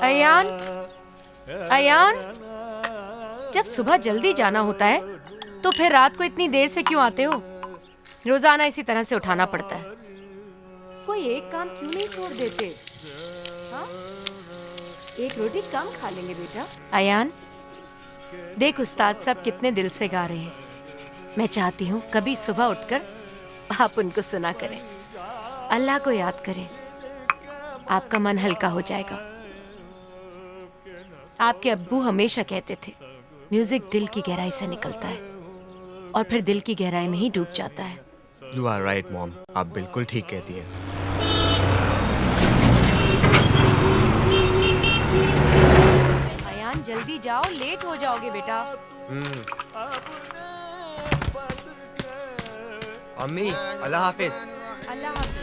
अयान, अयान, जब सुबह जल्दी जाना होता है तो फिर रात को इतनी देर से क्यों आते हो? रोजाना इसी तरह से उठाना पड़ता है। कोई एक काम क्यों नहीं छोड़ देते? हाँ? एक रोटी कम खा लेंगे बेटा। अयान, देख उस्ताद साहब कितने दिल से गा रहे हैं। मैं चाहती हूँ कभी सुबह उठकर आप उनको सुना करें, अल्लाह को याद करें, आपका मन हल्का हो जाएगा। आपके अब्बू हमेशा कहते थे, म्यूजिक दिल की गहराई से निकलता है और फिर दिल की गहराई में ही डूब जाता है। You are right, mom. आप बिल्कुल ठीक कहती हैं। अयान, जल्दी जाओ, लेट हो जाओगे बेटा। अम्मी, अल्लाह हाफिज। अल्लाह हाफिज।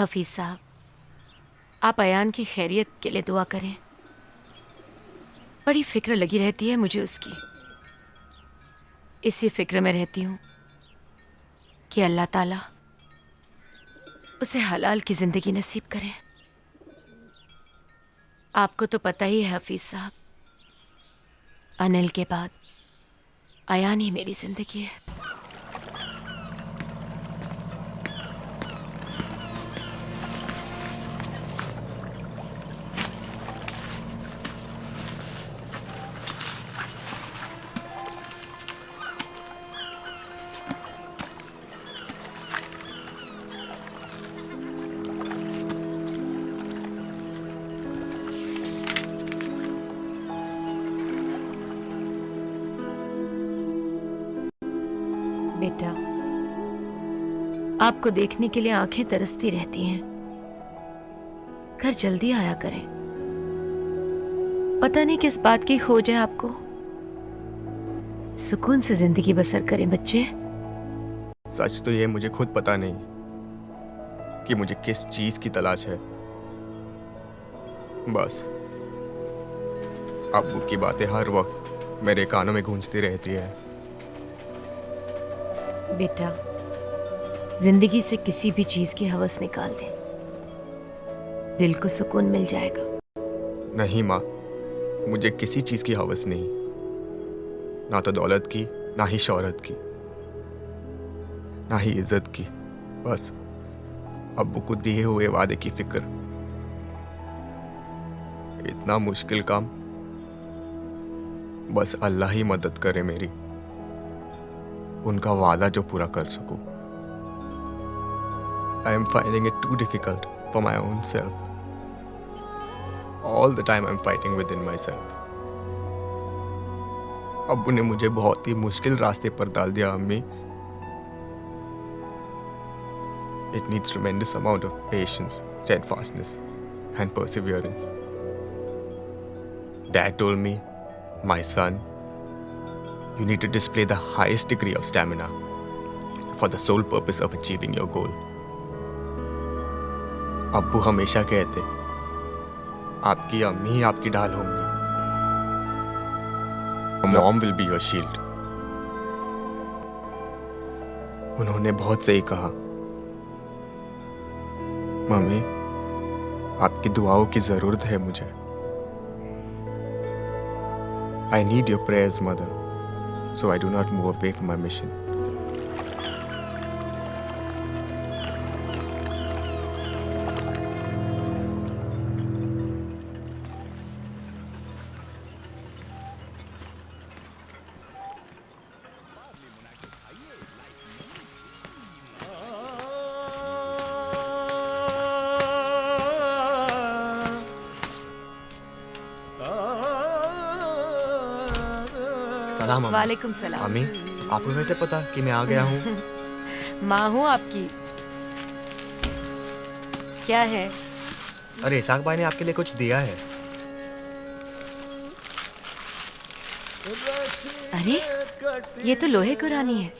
हफीज साहब, आप अयान की खैरियत के लिए दुआ करें। बड़ी फिक्र लगी रहती है मुझे उसकी। इसी फिक्र में रहती हूँ कि अल्लाह ताला उसे हलाल की जिंदगी नसीब करें। आपको तो पता ही है हफीज साहब, अनिल के बाद अयान ही मेरी जिंदगी है। बेटा, आपको देखने के लिए आंखें तरसती रहती हैं। घर जल्दी आया करें। पता नहीं किस बात की खोज है आपको। सुकून से जिंदगी बसर करें बच्चे। सच तो ये मुझे खुद पता नहीं कि मुझे किस चीज की तलाश है। बस अब्बू की बातें हर वक्त मेरे कानों में गूंजती रहती है। बेटा, जिंदगी से किसी भी चीज की हवस निकाल दें, दिल को सुकून मिल जाएगा। नहीं माँ, मुझे किसी चीज की हवस नहीं, ना तो दौलत की, ना ही शोहरत की, ना ही इज्जत की। बस अब्बू को दिए हुए वादे की फिक्र। इतना मुश्किल काम, बस अल्लाह ही मदद करे मेरी, उनका वादा जो पूरा कर सकूं। I am finding it too difficult for my own self. All the time I'm fighting within myself. अब्बू ने मुझे बहुत ही मुश्किल रास्ते पर डाल दिया अम्मी। It needs tremendous amount of patience, steadfastness and perseverance. Dad told me, my son, you need to display the highest degree of stamina for the sole purpose of achieving your goal. अब्बू हमेशा कहते, आपकी अम्मी ही आपकी ढाल होंगी। Mom will be your shield. उन्होंने बहुत सही कहा। मम्मी, आपकी दुआओं की जरूरत है मुझे। I need your prayers, mother, so I do not move away from my mission. सलाम अम्मी। वालेकुम सलाम। अम्मी, आपको कैसे पता कि मैं आ गया हूँ? माँ हूँ आपकी। क्या है? अरे इसाक भाई ने आपके लिए कुछ दिया है। अरे, ये तो लोहे कुरानी है।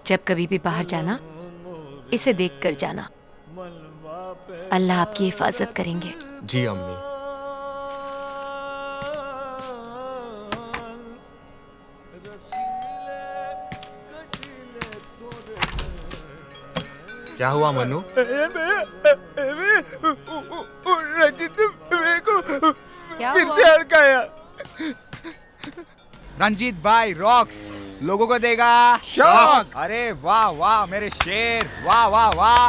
जब कभी भी बाहर जाना इसे देख कर जाना। अल्लाह आपकी हिफाजत करेंगे। जी अम्मी। क्या हुआ मनु? रंजीत ने मेरे को क्या फिर हुआ? से हड़काया। रंजीत भाई रॉक्स लोगों को देगा शॉक। अरे वाह वाह मेरे शेर, वाह वाह वाह।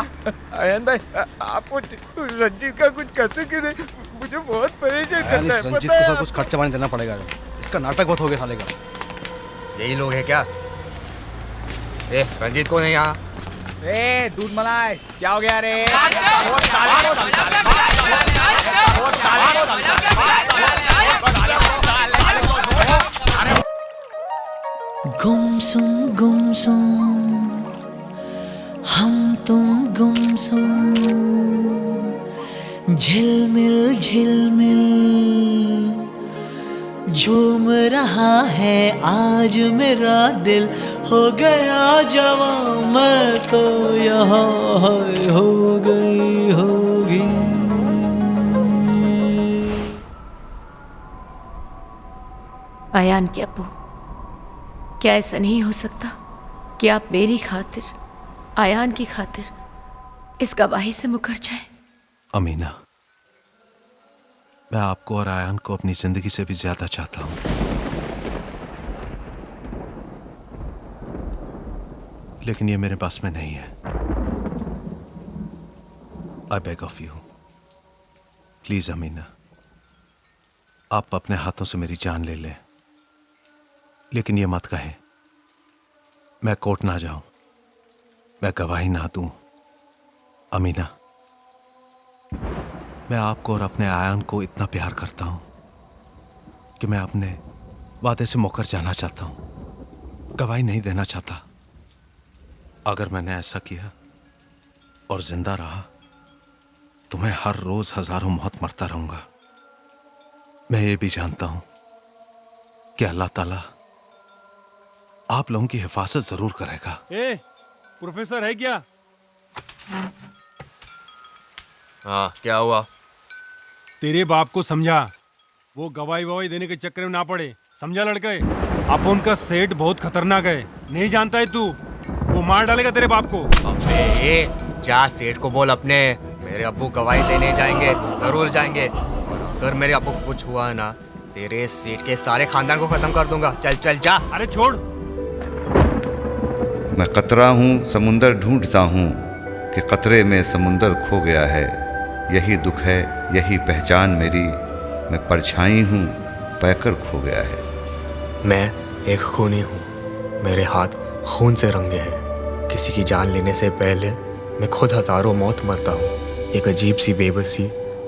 अयन भाई आप रंजीत का कुछ करते कि नहीं? मुझे बहुत परेशान करता है। रंजीत को सब कुछ खर्चा पानी देना पड़ेगा। इसका नाटक बहुत हो गया साले का। यही लोग हैं क्या? रंजीत को नहीं यहाँ। ए दूध मलाई क्या हो गया रे? गुमसुम हम तुम गुमसुम झिलमिल झिलमिल झूम रहा है आज मेरा दिल, हो गया जवां मैं तो यहाँ हो गई होगी। अयान के अब्बू, क्या ऐसा नहीं हो सकता कि आप मेरी खातिर, अयान की खातिर इस गवाही से मुकर जाएं? अमीना, मैं आपको और आयान को अपनी जिंदगी से भी ज्यादा चाहता हूं, लेकिन ये मेरे पास में नहीं है। I beg of you, please Amina, आप अपने हाथों से मेरी जान ले लें, लेकिन ये मत कहें मैं कोर्ट ना जाऊं, मैं गवाही ना दूं। अमीना, मैं आपको और अपने आयान को इतना प्यार करता हूं कि मैं अपने वादे से मुकर जाना चाहता हूं, गवाही नहीं देना चाहता। अगर मैंने ऐसा किया और जिंदा रहा तो मैं हर रोज हजारों मौत मरता रहूंगा। मैं ये भी जानता हूं कि अल्लाह ताला आप लोगों की हिफाजत जरूर करेगा। प्रोफेसर है क्या? हाँ, क्या हुआ? तेरे बाप को समझा, वो गवाही ववाही देने के चक्कर में ना पड़े, समझा लड़के? अपन का सेठ बहुत खतरनाक है, नहीं जानता है तू? वो मार डालेगा तेरे बाप को। अबे जा सेठ को बोल अपने, मेरे अब्बू गवाही देने जाएंगे, जरूर जाएंगे, और अगर मेरे अब्बू को कुछ हुआ ना, तेरे सेठ के सारे खानदान को खत्म कर दूंगा। चल चल जा। अरे छोड़। मैं कतरा हूँ समुंदर ढूंढता हूँ कि कतरे में समुंदर खो गया है। यही दुख है यही पहचान मेरी, मैं परछाई हूँ पैकर खो गया है। मैं एक खूनी हूँ, मेरे हाथ खून से रंगे हैं। किसी की जान लेने से पहले मैं खुद हजारों मौत मरता हूँ। एक अजीब सी बेबसी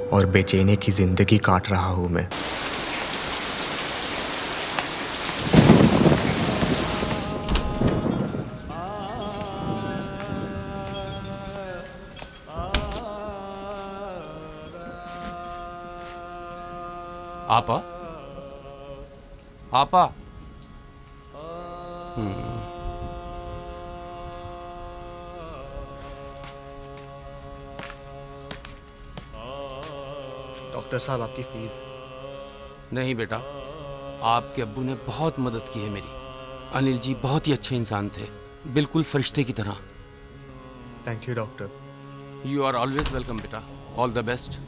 और बेचैनी की जिंदगी काट रहा हूँ मैं। आपा, आपा। डॉक्टर साहब, आपकी फीस। नहीं बेटा, आपके अब्बू ने बहुत मदद की है मेरी। अनिल जी बहुत ही अच्छे इंसान थे, बिल्कुल फरिश्ते की तरह। Thank you doctor. You are always welcome बेटा, all the best,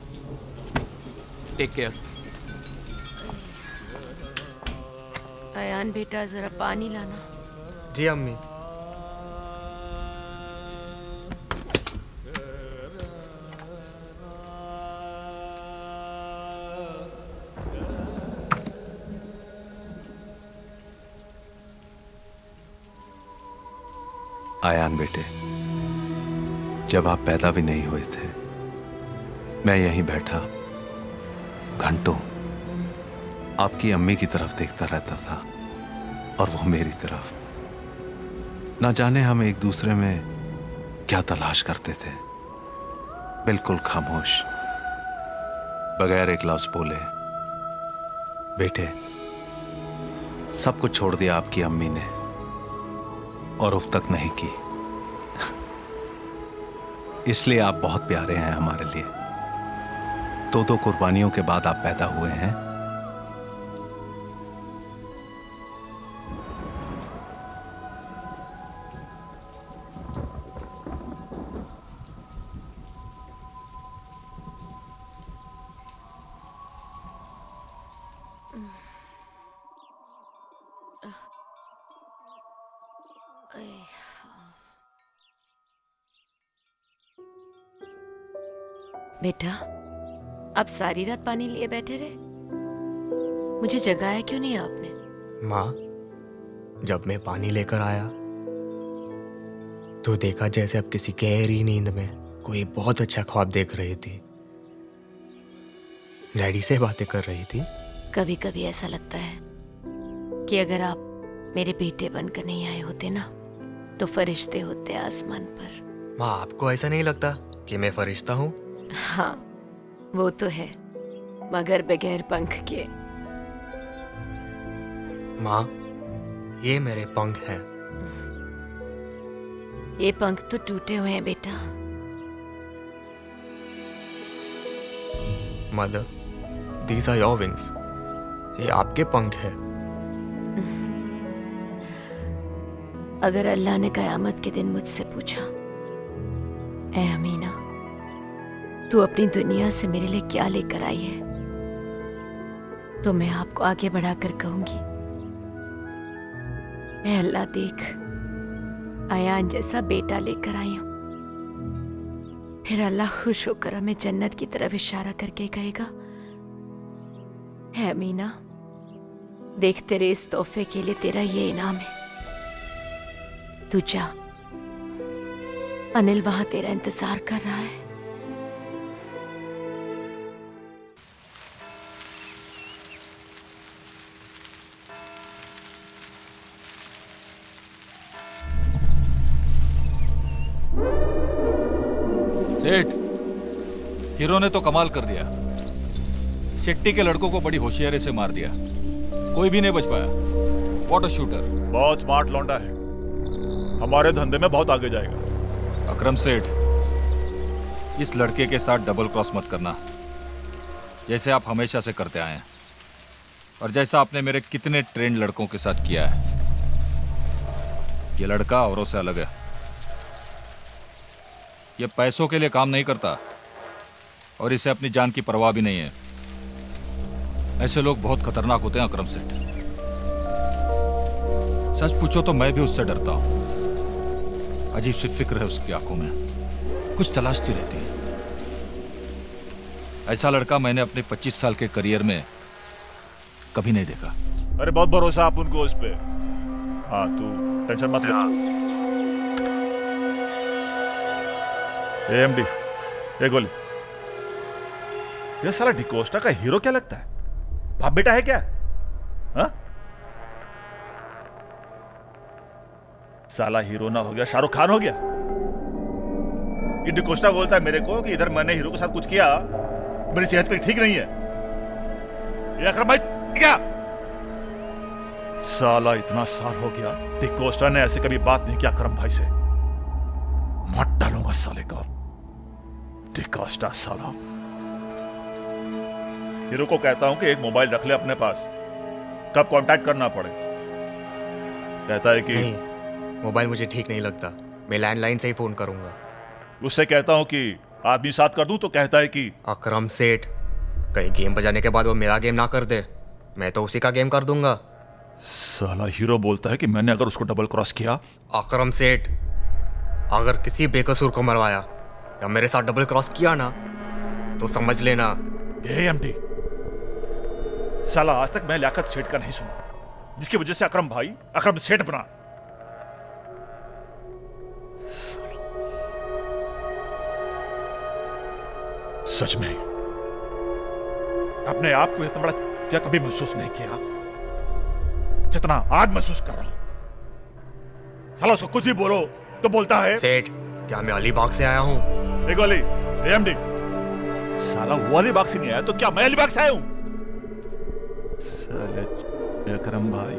take care. Ayan बेटा, जरा पानी लाना। जी अम्मी। आयान बेटे, जब आप पैदा भी नहीं हुए थे, मैं यहीं बैठा घंटों आपकी अम्मी की तरफ देखता रहता था और वो मेरी तरफ। ना जाने हम एक दूसरे में क्या तलाश करते थे। बिल्कुल खामोश, बगैर एक लफ्ज बोले। बेटे, सब कुछ छोड़ दिया आपकी अम्मी ने और उफ तक नहीं की। इसलिए आप बहुत प्यारे हैं हमारे लिए। दो कुर्बानियों के बाद आप पैदा हुए हैं। बेटा, आप सारी रात पानी लिए बैठे रहे? मुझे जगाया क्यों नहीं आपने? माँ, जब मैं पानी लेकर आया तो देखा जैसे अब किसी गहरी नींद में कोई बहुत अच्छा ख्वाब देख रही थी। डैडी से बातें कर रही थी। कभी कभी ऐसा लगता है कि अगर आप मेरे बेटे बनकर नहीं आए होते ना, तो फरिश्ते होते आसमान पर। माँ, आपको ऐसा नहीं लगता कि मैं फरिश्ता हूँ? हाँ, वो तो है, मगर बगैर पंख के। माँ, ये मेरे पंख हैं। ये पंख तो टूटे हुए हैं बेटा। Mother, these are your wings. ये आपके पंख हैं। अगर अल्लाह ने कयामत के दिन मुझसे पूछा, ऐ अमीना, तू अपनी दुनिया से मेरे लिए क्या लेकर आई है, तो मैं आपको आगे बढ़ाकर कहूंगी, ऐ अल्लाह देख, अयान जैसा बेटा लेकर आई हूं। फिर अल्लाह खुश होकर हमें जन्नत की तरफ इशारा करके कहेगा, है अमीना, देख तेरे इस तोहफे के लिए तेरा ये इनाम है, तू जा, अनिल वहां तेरा इंतजार कर रहा है। सेठ, हीरो ने तो कमाल कर दिया। शेट्टी के लड़कों को बड़ी होशियारी से मार दिया, कोई भी नहीं बच पाया। What a shooter. बहुत स्मार्ट लौंडा है, हमारे धंधे में बहुत आगे जाएगा। अकरम सेठ, इस लड़के के साथ डबल क्रॉस मत करना, जैसे आप हमेशा से करते आए हैं और जैसा आपने मेरे कितने ट्रेंड लड़कों के साथ किया है। ये लड़का औरों से अलग है, ये पैसों के लिए काम नहीं करता और इसे अपनी जान की परवाह भी नहीं है। ऐसे लोग बहुत खतरनाक होते हैं अकरम सेठ। सच पूछो तो मैं भी उससे डरता हूं। अजीब सी फिक्र है उसकी आंखों में, कुछ तलाशती रहती है। ऐसा लड़का मैंने अपने 25 साल के करियर में कभी नहीं देखा। अरे बहुत भरोसा आप उनको उस पे। हाँ, तू टेंशन मत ले। एएमडी, ये गोली, ये साला डिकोस्टा का हीरो क्या लगता है? बाप बेटा है क्या? हाँ? साला हीरो ना हो गया, शाहरुख खान हो गया। ये डिकोस्टा बोलता है मेरे को कि इधर मैंने हीरो के साथ कुछ किया, मेरी सेहत पे ठीक नहीं है। ये अकरम भाई क्या? साला इतना साल हो गया, डिकोस्टा ने ऐसे कभी बात नहीं किया अकरम भाई से। मत डालूंगा साले को। डिकोस्टा साला। हीरो को कहता हूं कि एक मोबाइल रख ले अपने पास, कब कांटेक्ट करना पड़े। कहता है कि नहीं, मोबाइल मुझे ठीक नहीं लगता, मैं लैंडलाइन से ही फोन करूंगा। उससे कहता हूं कि आदमी साथ कर दूं तो कहता है कि अकरम सेठ, कहीं गेम बजाने के बाद वो मेरा गेम ना कर दे, मैं तो उसी का गेम कर दूंगा। साला हीरो बोलता है कि मैंने अगर उसको डबल क्रॉस किया। अकरम सेठ, अगर किसी बेकसूर को मरवाया या मेरे साथ डबल क्रॉस किया ना, तो समझ लेना। एएमडी, साला आज तक मैं लियाकत सेठ का नहीं सुना, जिसकी वजह से अकरम भाई अकरम सेठ बना। सच में अपने आप को इतना बड़ा क्या कभी महसूस नहीं किया जितना आज महसूस कर रहा हूं। साला उसको कुछ भी बोलो तो बोलता है सेठ, क्या मैं अलीबाग से आया हूं? एक वाली एएमडी, साला वो अलीबाग से नहीं आया तो क्या मैं अलीबाग से आया हूं? साले अकरम भाई,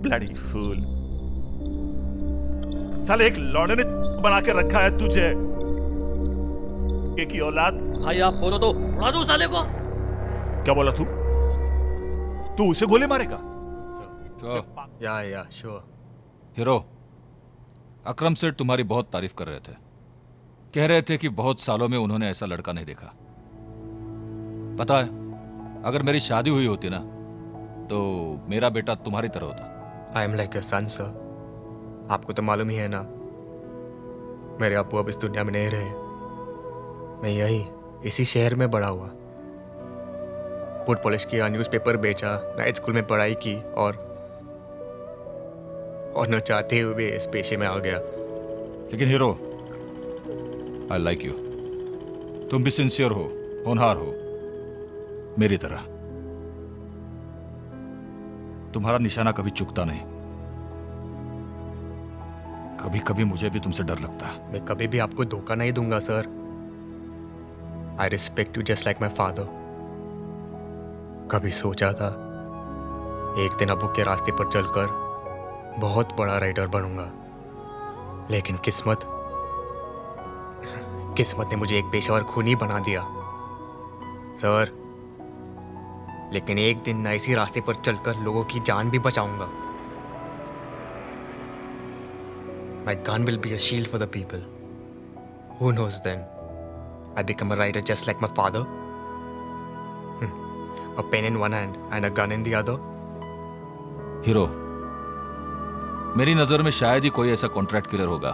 ब्लडी फूल। साले एक लौंडे ने बना के रखा है तुझे। एक ही औलाद। भाई आप बोलो तो उड़ा दो साले को। क्या बोला तू? तू उसे गोली मारेगा? या श्योर। हीरो, अकरम सेठ तुम्हारी बहुत तारीफ कर रहे थे। कह रहे थे कि बहुत सालों में उन्होंने ऐसा लड़का नहीं देखा। पता है, अगर मेरी शादी हुई होती ना तो मेरा बेटा तुम्हारी तरह होता। I am like a son sir. आपको तो मालूम ही है ना, मेरे अब्बू अब इस दुनिया में नहीं रहे। मैं यही इसी शहर में बड़ा हुआ, फुट पॉलिश किया, न्यूज़पेपर बेचा, नाइट स्कूल में पढ़ाई की और न चाहते हुए इस पेशे में आ गया। लेकिन हीरो, आई लाइक यू। तुम भी सिंसियर हो, होनहार हो, मेरी तरह। तुम्हारा निशाना कभी चुकता नहीं। कभी कभी मुझे भी तुमसे डर लगता है। मैं कभी भी आपको धोखा नहीं दूंगा sir. I respect you just like my father. कभी सोचा था एक दिन अब्बू के रास्ते पर चलकर बहुत बड़ा राइडर बनूंगा, लेकिन किस्मत ने मुझे एक पेशेवर खूनी बना दिया सर। लेकिन एक दिन मैं इसी रास्ते पर चलकर लोगों की जान भी बचाऊंगा। My gun will be a shield for the people. Who knows then? I become a rider just like my father. A pen in one hand and a gun in the other. Hero, मेरी नजर में शायद ही कोई ऐसा contract killer होगा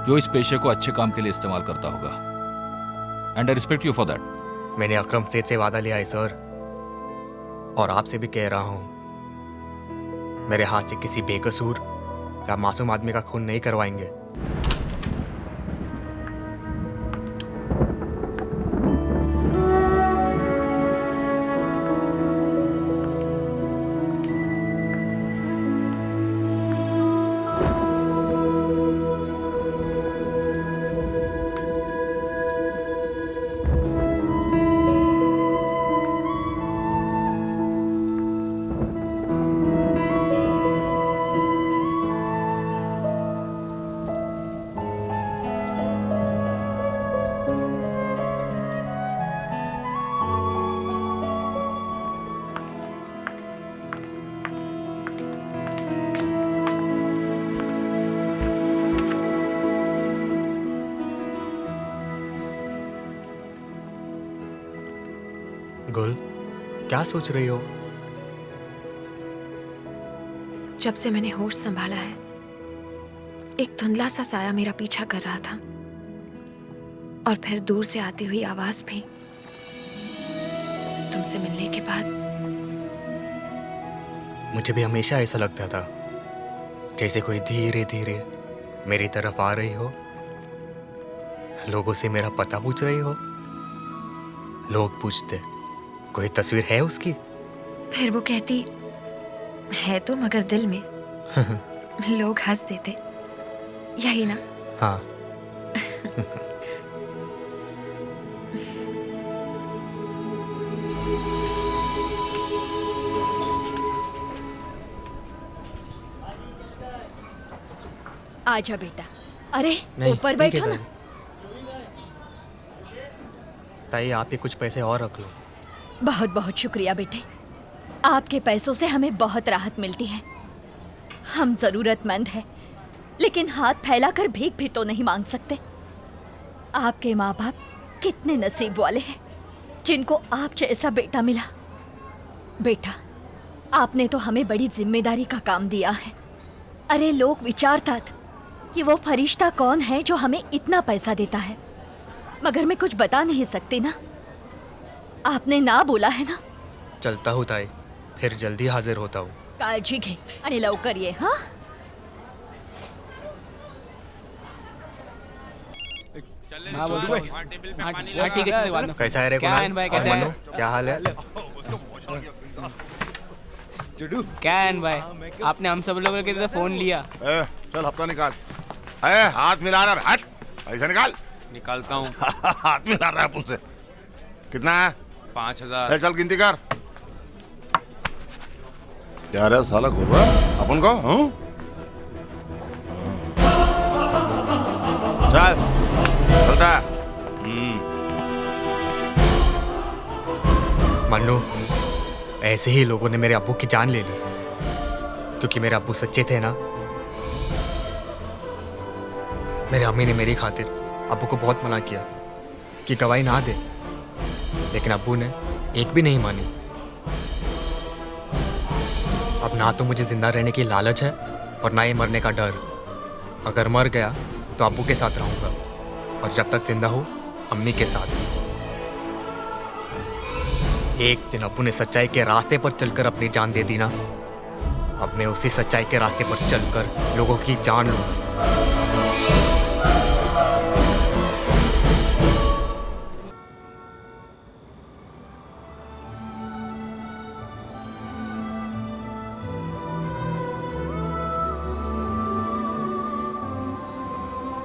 जो इस पेशे को अच्छे काम के लिए इस्तेमाल करता होगा। And I respect you for that. मैंने अकरम सेठ से वादा लिया है सर, और आपसे भी कह रहा हूं, मेरे हाथ से किसी बेकसूर या मासूम आदमी का खून नहीं करवाएंगे। गुल, क्या सोच रही हो? जब से मैंने होश संभाला है, एक धुंधला सा साया मेरा पीछा कर रहा था, और फिर दूर से आती हुई आवाज भी। तुमसे मिलने के बाद मुझे भी हमेशा ऐसा लगता था जैसे कोई धीरे धीरे मेरी तरफ आ रही हो। लोगों से मेरा पता पूछ रही हो। लोग पूछते, कोई तस्वीर है उसकी? फिर वो कहती, है तो मगर दिल में। लोग हंस देते, यही ना? हाँ। आजा बेटा। अरे ऊपर ठीक है बैठो ना। ताई, आप ही कुछ पैसे और रख लो। बहुत बहुत शुक्रिया बेटे, आपके पैसों से हमें बहुत राहत मिलती है। हम जरूरतमंद हैं, लेकिन हाथ फैलाकर भीख भी तो नहीं मांग सकते। आपके माँ बाप कितने नसीब वाले हैं जिनको आप जैसा बेटा मिला। बेटा, आपने तो हमें बड़ी जिम्मेदारी का काम दिया है। अरे लोग विचारता कि वो फरिश्ता कौन है जो हमें इतना पैसा देता है, मगर मैं कुछ बता नहीं सकती ना। आपने ना बोला है ना। चलता हूँ ताई, फिर जल्दी हाजिर होता हूँ। काळजी घे आणि लवकर ये। हाँ, कैसा है रे कुणाल? और मनु, क्या हाल है? क्या है भाई, आपने हम सब लोगों के लिए फोन लिया। चल हफ्ता निकाल। हाथ मिला रहा है, हट पैसा निकाल। निकालता हूँ। हाथ मिला रहा है मुझसे। कितना है? 5000। चल गिनती कर। क्या रे साला घूर रहा अपन को? हाँ? चल चलता। मन्नू, ऐसे ही लोगों ने मेरे अब्बू की जान ले ली, क्योंकि मेरे अब्बू सच्चे थे ना। मेरे अम्मी ने मेरी खातिर अब्बू को बहुत मना किया कि गवाही ना दे, लेकिन अब्बू ने एक भी नहीं मानी। अब ना तो मुझे जिंदा रहने की लालच है और ना ही मरने का डर। अगर मर गया तो अब्बू के साथ रहूंगा, और जब तक जिंदा हूं अम्मी के साथ। एक दिन अब्बू ने सच्चाई के रास्ते पर चलकर अपनी जान दे दी ना, अब मैं उसी सच्चाई के रास्ते पर चलकर लोगों की जान लूंगा।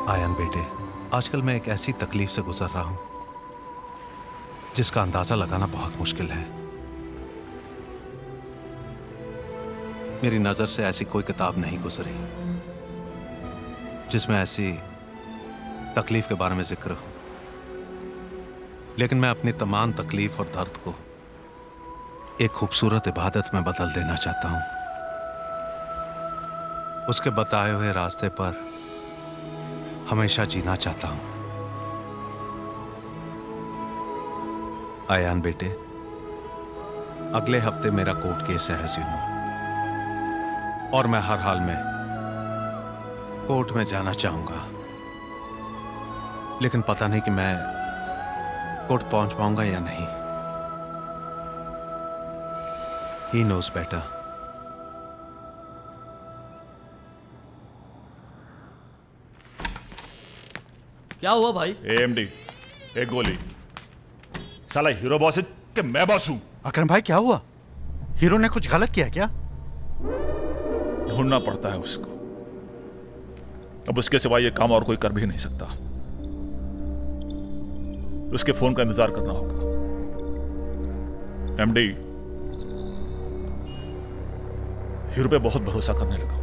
आयन बेटे, आजकल मैं एक ऐसी तकलीफ से गुजर रहा हूं जिसका अंदाजा लगाना बहुत मुश्किल है। मेरी नजर से ऐसी कोई किताब नहीं गुजरी जिसमें ऐसी तकलीफ के बारे में जिक्र हो, लेकिन मैं अपनी तमाम तकलीफ और दर्द को एक खूबसूरत इबादत में बदल देना चाहता हूं। उसके बताए हुए रास्ते पर हमेशा जीना चाहता हूं। आयान बेटे, अगले हफ्ते मेरा कोर्ट केस है हसीनो, और मैं हर हाल में कोर्ट में जाना चाहूंगा, लेकिन पता नहीं कि मैं कोर्ट पहुंच पाऊंगा या नहीं। He knows better. क्या हुआ भाई? AMD, एक गोली। साला हीरो बॉस है कि मैं बॉस हूं? अकरम भाई, क्या हुआ? हीरो ने कुछ गलत किया क्या? ढूंढना पड़ता है उसको, अब उसके सिवा ये काम और कोई कर भी नहीं सकता। उसके फोन का इंतजार करना होगा। MD, हीरो पे बहुत भरोसा करने लगा।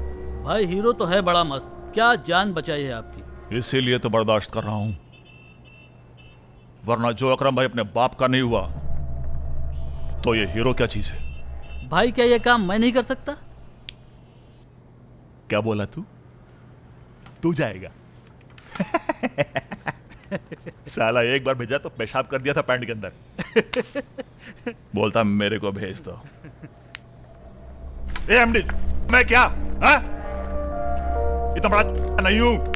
भाई हीरो तो है बड़ा मस्त, क्या जान बचाई है आपकी। इसीलिए तो बर्दाश्त कर रहा हूं, वरना जो अकरम भाई अपने बाप का नहीं हुआ तो ये हीरो क्या चीज है? भाई क्या ये काम मैं नहीं कर सकता? क्या बोला तू? तू जाएगा? साला एक बार भेजा तो पेशाब कर दिया था पैंट के अंदर। बोलता मेरे को भेज दो। AMD, मैं क्या हा? इतना बड़ा नहीं हूं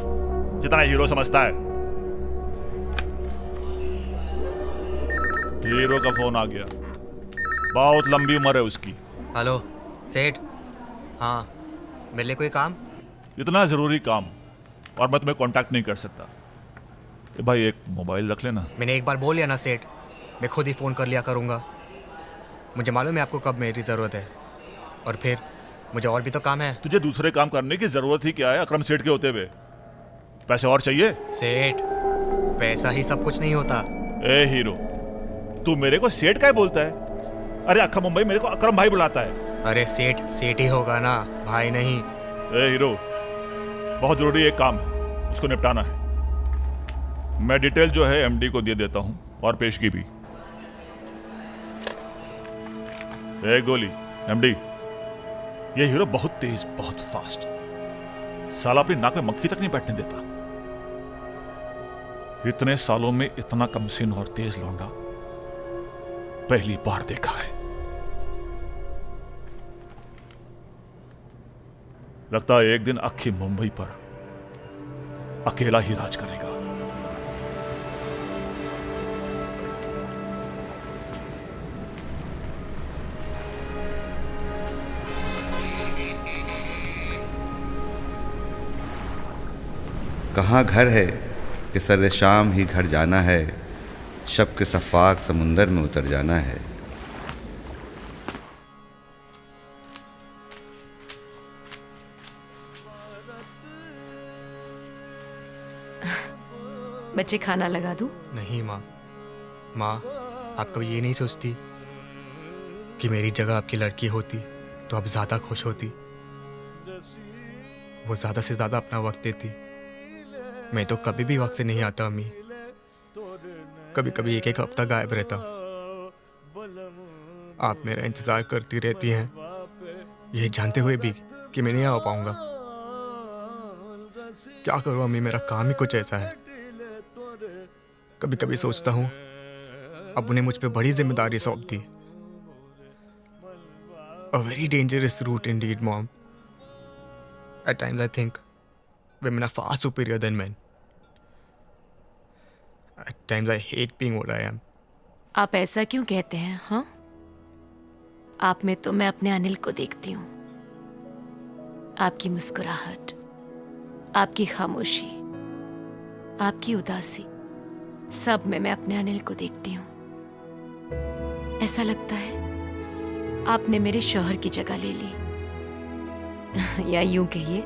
जितना हीरो समझता है। हीरो का फोन आ गया, बहुत लंबी उम्र है उसकी। हेलो सेठ, हाँ मेरे लिए कोई काम? इतना जरूरी काम और मैं तुम्हें कांटेक्ट नहीं कर सकता। ए भाई एक मोबाइल रख लेना। मैंने एक बार बोल लिया ना सेठ, मैं खुद ही फोन कर लिया करूंगा। मुझे मालूम है आपको कब मेरी जरूरत है, और फिर मुझे और भी तो काम है। तुझे दूसरे काम करने की जरूरत ही क्या है अकरम सेठ के होते हुए? पैसे और चाहिए? सेठ, पैसा ही सब कुछ नहीं होता। ए हीरो, तू मेरे को सेठ क्या बोलता है? अरे अक्खा मुंबई मेरे को अकरम भाई बुलाता है। अरे सेठ सेठ ही होगा ना, भाई नहीं। ए हीरो, बहुत जरूरी एक काम है, उसको निपटाना है। मैं डिटेल जो है MD को दे देता हूं, और पेशगी भी। ए गोली, MD, ये हीरो बहुत तेज, बहुत फास्ट, साला अपनी नाक में मक्खी तक नहीं बैठने देता। इतने सालों में इतना कमसीन और तेज लौंडा पहली बार देखा है। लगता है एक दिन अक्खी मुंबई पर अकेला ही राज करेगा। कहाँ घर है कि सर शाम ही घर जाना है, शब के सफ़ाक समुंदर में उतर जाना है। बच्चे खाना लगा दूं? नहीं माँ, माँ आप कभी ये नहीं सोचती कि मेरी जगह आपकी लड़की होती तो अब ज्यादा खुश होती। वो ज्यादा से ज्यादा अपना वक्त देती। मैं तो कभी भी वक्त से नहीं आता अम्मी। कभी कभी एक एक हफ्ता गायब रहता। आप मेरा इंतजार करती रहती हैं, ये जानते हुए भी कि मैं नहीं आ पाऊंगा। क्या करूं अम्मी, मेरा काम ही कुछ ऐसा है। कभी कभी सोचता हूं अब उन्हें मुझ पे बड़ी जिम्मेदारी सौंप दी। A very dangerous route indeed, Mom. At times I think women are far superior than men. At times I hate being what I am. आप ऐसा क्यों कहते हैं? हाँ, आप में तो मैं अपने अनिल को देखती हूँ। आपकी मुस्कुराहट, आपकी खामोशी, आपकी उदासी, सब में मैं अपने अनिल को देखती हूँ। ऐसा लगता है आपने मेरे शौहर की जगह ले ली, या यूं कहिए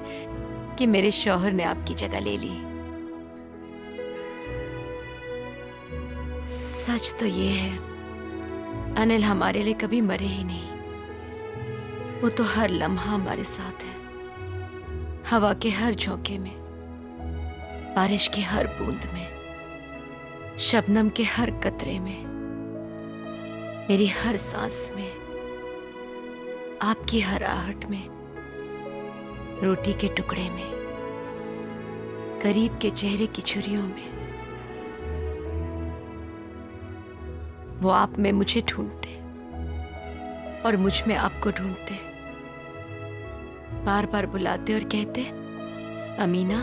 कि मेरे शौहर ने आपकी जगह ले ली। सच तो ये है, अनिल हमारे लिए कभी मरे ही नहीं। वो तो हर लम्हा हमारे साथ है, हवा के हर झोंके में, बारिश की हर बूंद में, शबनम के हर कतरे में, मेरी हर सांस में, आपकी हर आहट में, रोटी के टुकड़े में, करीब के चेहरे की छुरियों में। वो आप में मुझे ढूंढते और मुझ में आपको ढूंढते, बार बार बुलाते और कहते, अमीना,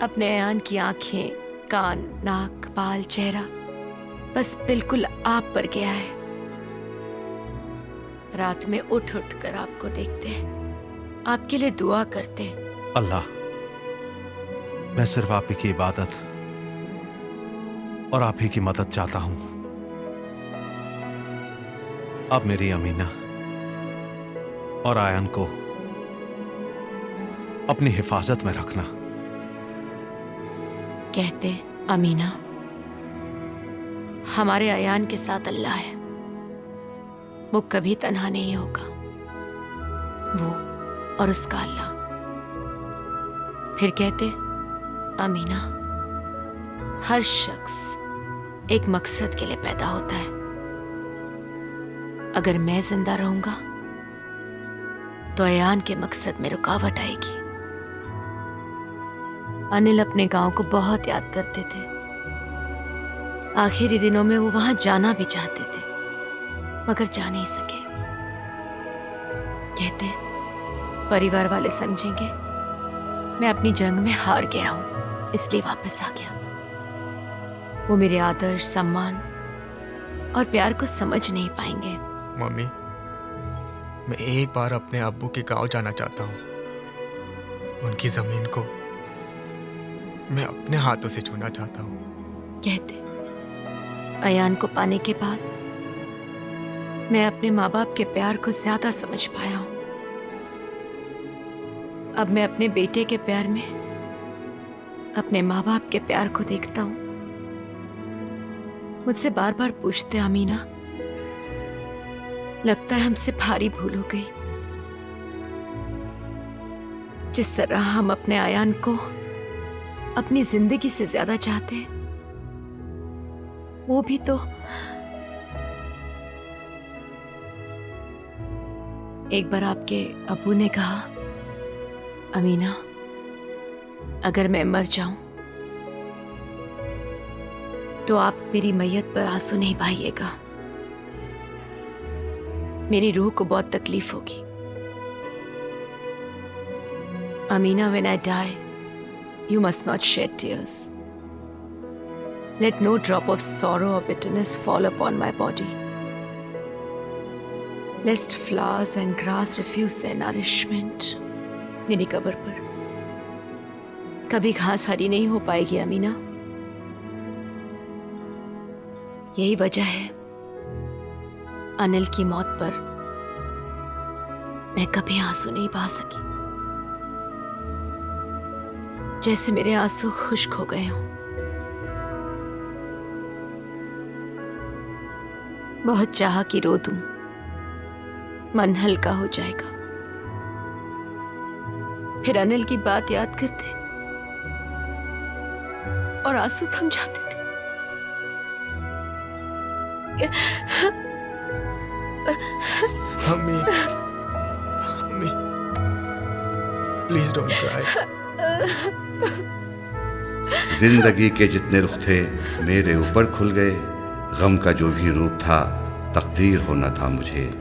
अपने अयान की आंखें, कान, नाक, बाल, चेहरा बस बिल्कुल आप पर गया है। रात में उठ उठ कर आपको देखते, आपके लिए दुआ करते। अल्लाह, मैं सिर्फ आप ही की इबादत और आप ही की मदद चाहता हूं। अब मेरी अमीना और आयन को अपनी हिफाजत में रखना। कहते, अमीना, हमारे अयान के साथ अल्लाह है, वो कभी तन्हा नहीं होगा, वो और उसका अल्लाह। फिर कहते, अमीना, हर शख्स एक मकसद के लिए पैदा होता है। अगर मैं जिंदा रहूंगा तो अयान के मकसद में रुकावट आएगी। अनिल अपने गांव को बहुत याद करते थे। आखिरी दिनों में वो वहां जाना भी चाहते थे, मगर जा नहीं सके। कहते, परिवार वाले समझेंगे मैं अपनी जंग में हार गया हूं, इसलिए वापस आ गया। वो मेरे आदर्श, सम्मान और प्यार को समझ नहीं पाएंगे। मम्मी, मैं एक बार अपने अब्बू के गांव जाना चाहता हूं। उनकी जमीन को मैं अपने हाथों से छूना चाहता हूं। कहते, अयान को पाने के बाद मैं अपने माँ बाप के प्यार को ज्यादा समझ पाया हूं। अब मैं अपने बेटे के प्यार में अपने माँ बाप के प्यार को देखता हूं। मुझसे बार बार पूछते, अमीना, लगता है हमसे भारी भूल हो गई। जिस तरह हम अपने अयान को अपनी जिंदगी से ज्यादा चाहते हैं, वो भी तो एक बार आपके अब्बू ने कहा, अमीना, अगर मैं मर जाऊं तो आप मेरी मैयत पर आंसू नहीं बहाइएगा, मेरी रूह को बहुत तकलीफ होगी। Amina, when I die, you must not shed tears. Let no drop of sorrow or bitterness fall upon my body, lest flowers and grass refuse their nourishment. मेरी कब्र पर कभी घास हरी नहीं हो पाएगी अमीना। यही वजह है अनिल की मौत पर मैं कभी आंसू नहीं बहा सकी, जैसे मेरे आंसू खुश्क हो गए हों। बहुत चाहा कि रो दूं, मन हल्का हो जाएगा। फिर अनिल की बात याद करते और आंसू थम जाते थे। Mummy, mummy, please don't cry. जिंदगी के जितने रुख थे मेरे ऊपर खुल गए, गम का जो भी रूप था तकदीर होना था मुझे।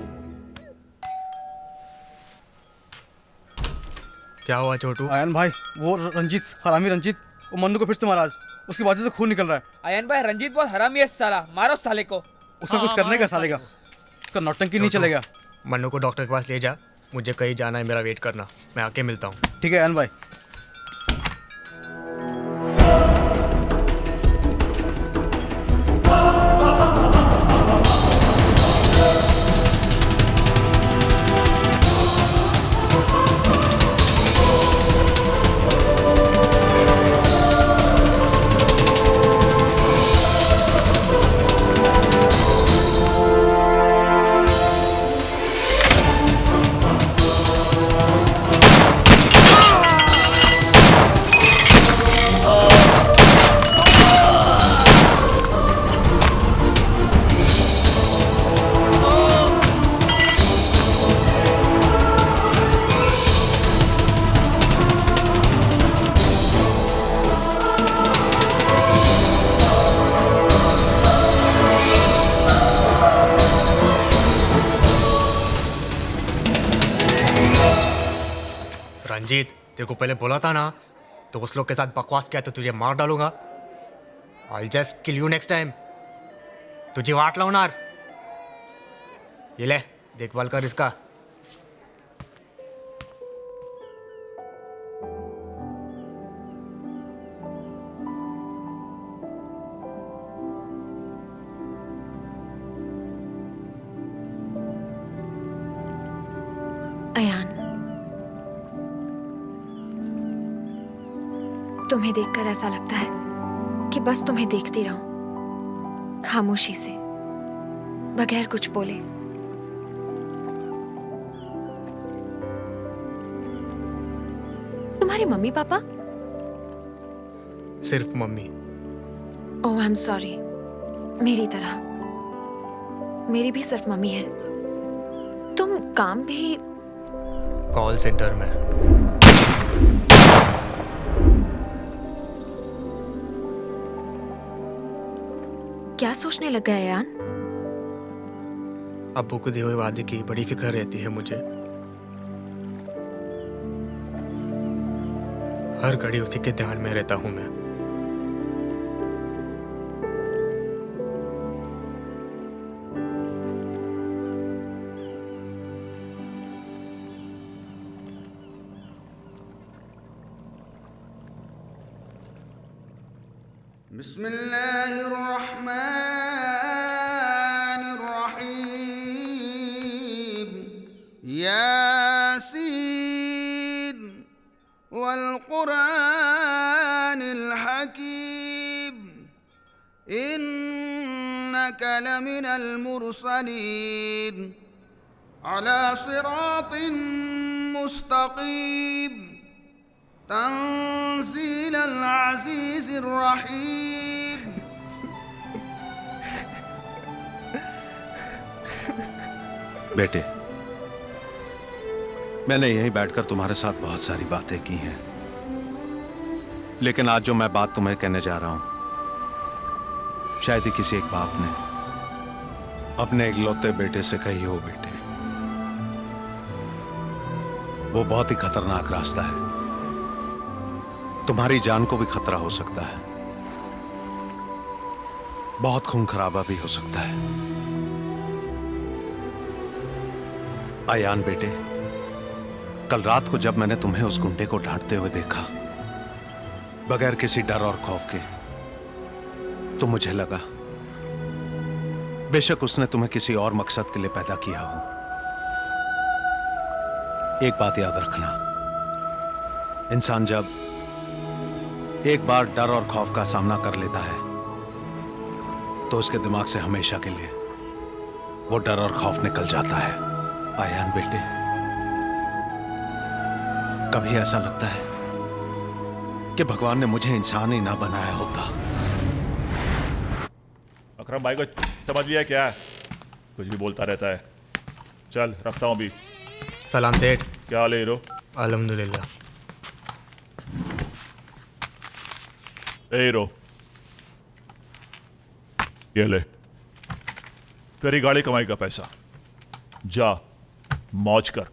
क्या हुआ छोटू? आयन भाई, वो रंजीत, हरामी रंजीत, वो मन्नू को फिर से मारा। उसकी बाजू से खून निकल रहा है। आयन भाई, रंजीत बहुत हरामी है साला, मारो साले को। उसका कुछ करने का साले का, उसका नौटंकी नहीं चलेगा। मन्नू को डॉक्टर के पास ले जा, मुझे कहीं जाना है, मेरा वेट करना, मैं आके मिलता हूँ। ठीक है आयन भाई। रंजीत, तेरे को पहले बोला था ना, तो उस लोग के साथ बकवास किया तो तुझे मार डालूंगा। I'll just kill you next time। तुझे वाट लाऊनार। ये ले, देखभाल कर इसका। अयान, तुम्हें देखकर ऐसा लगता है कि बस तुम्हें देखती रहूं, खामोशी से, बगैर कुछ बोले। तुम्हारे मम्मी पापा? सिर्फ mummy. Oh I am sorry, मेरी तरह। मेरी भी सिर्फ मम्मी है। तुम काम भी कॉल सेंटर में। क्या सोचने लग गया यान? अब्बू को दिए हुए वादे की बड़ी फिक्र रहती है मुझे। हर घड़ी उसी के ध्यान में रहता हूं मैं। बिस्मिल्लाहिर्रहमानिर्रहीम। यासीन वल्कुरानिल हकीम। इन्नका लमिनल मुरसलीन अला सिरातिन मुस्तकीम। तंज़ील अज़ीज़िर रहीम। बेटे, मैंने यहीं बैठकर तुम्हारे साथ बहुत सारी बातें की हैं, लेकिन आज जो मैं बात तुम्हें कहने जा रहा हूं, शायद ही किसी एक बाप ने अपने इकलौते बेटे से कही हो। बेटे, वो बहुत ही खतरनाक रास्ता है, तुम्हारी जान को भी खतरा हो सकता है, बहुत खून खराबा भी हो सकता है। आयान बेटे, कल रात को जब मैंने तुम्हें उस गुंडे को डांटते हुए देखा, बगैर किसी डर और खौफ के, तो मुझे लगा बेशक उसने तुम्हें किसी और मकसद के लिए पैदा किया हो। एक बात याद रखना, इंसान जब एक बार डर और खौफ का सामना कर लेता है तो उसके दिमाग से हमेशा के लिए वो डर और खौफ निकल जाता है। आयान बेटे, कभी ऐसा लगता है कि भगवान ने मुझे इंसान ही ना बनाया होता। अकरम भाई को समझ लिया क्या? कुछ भी बोलता रहता है। चल रखता हूँ अभी। सलाम सेठ। क्या हाल है हीरो? अल्हम्दुलिल्लाह। ए हीरो, ये ले तेरी गाड़ी कमाई का पैसा, जा मौज कर।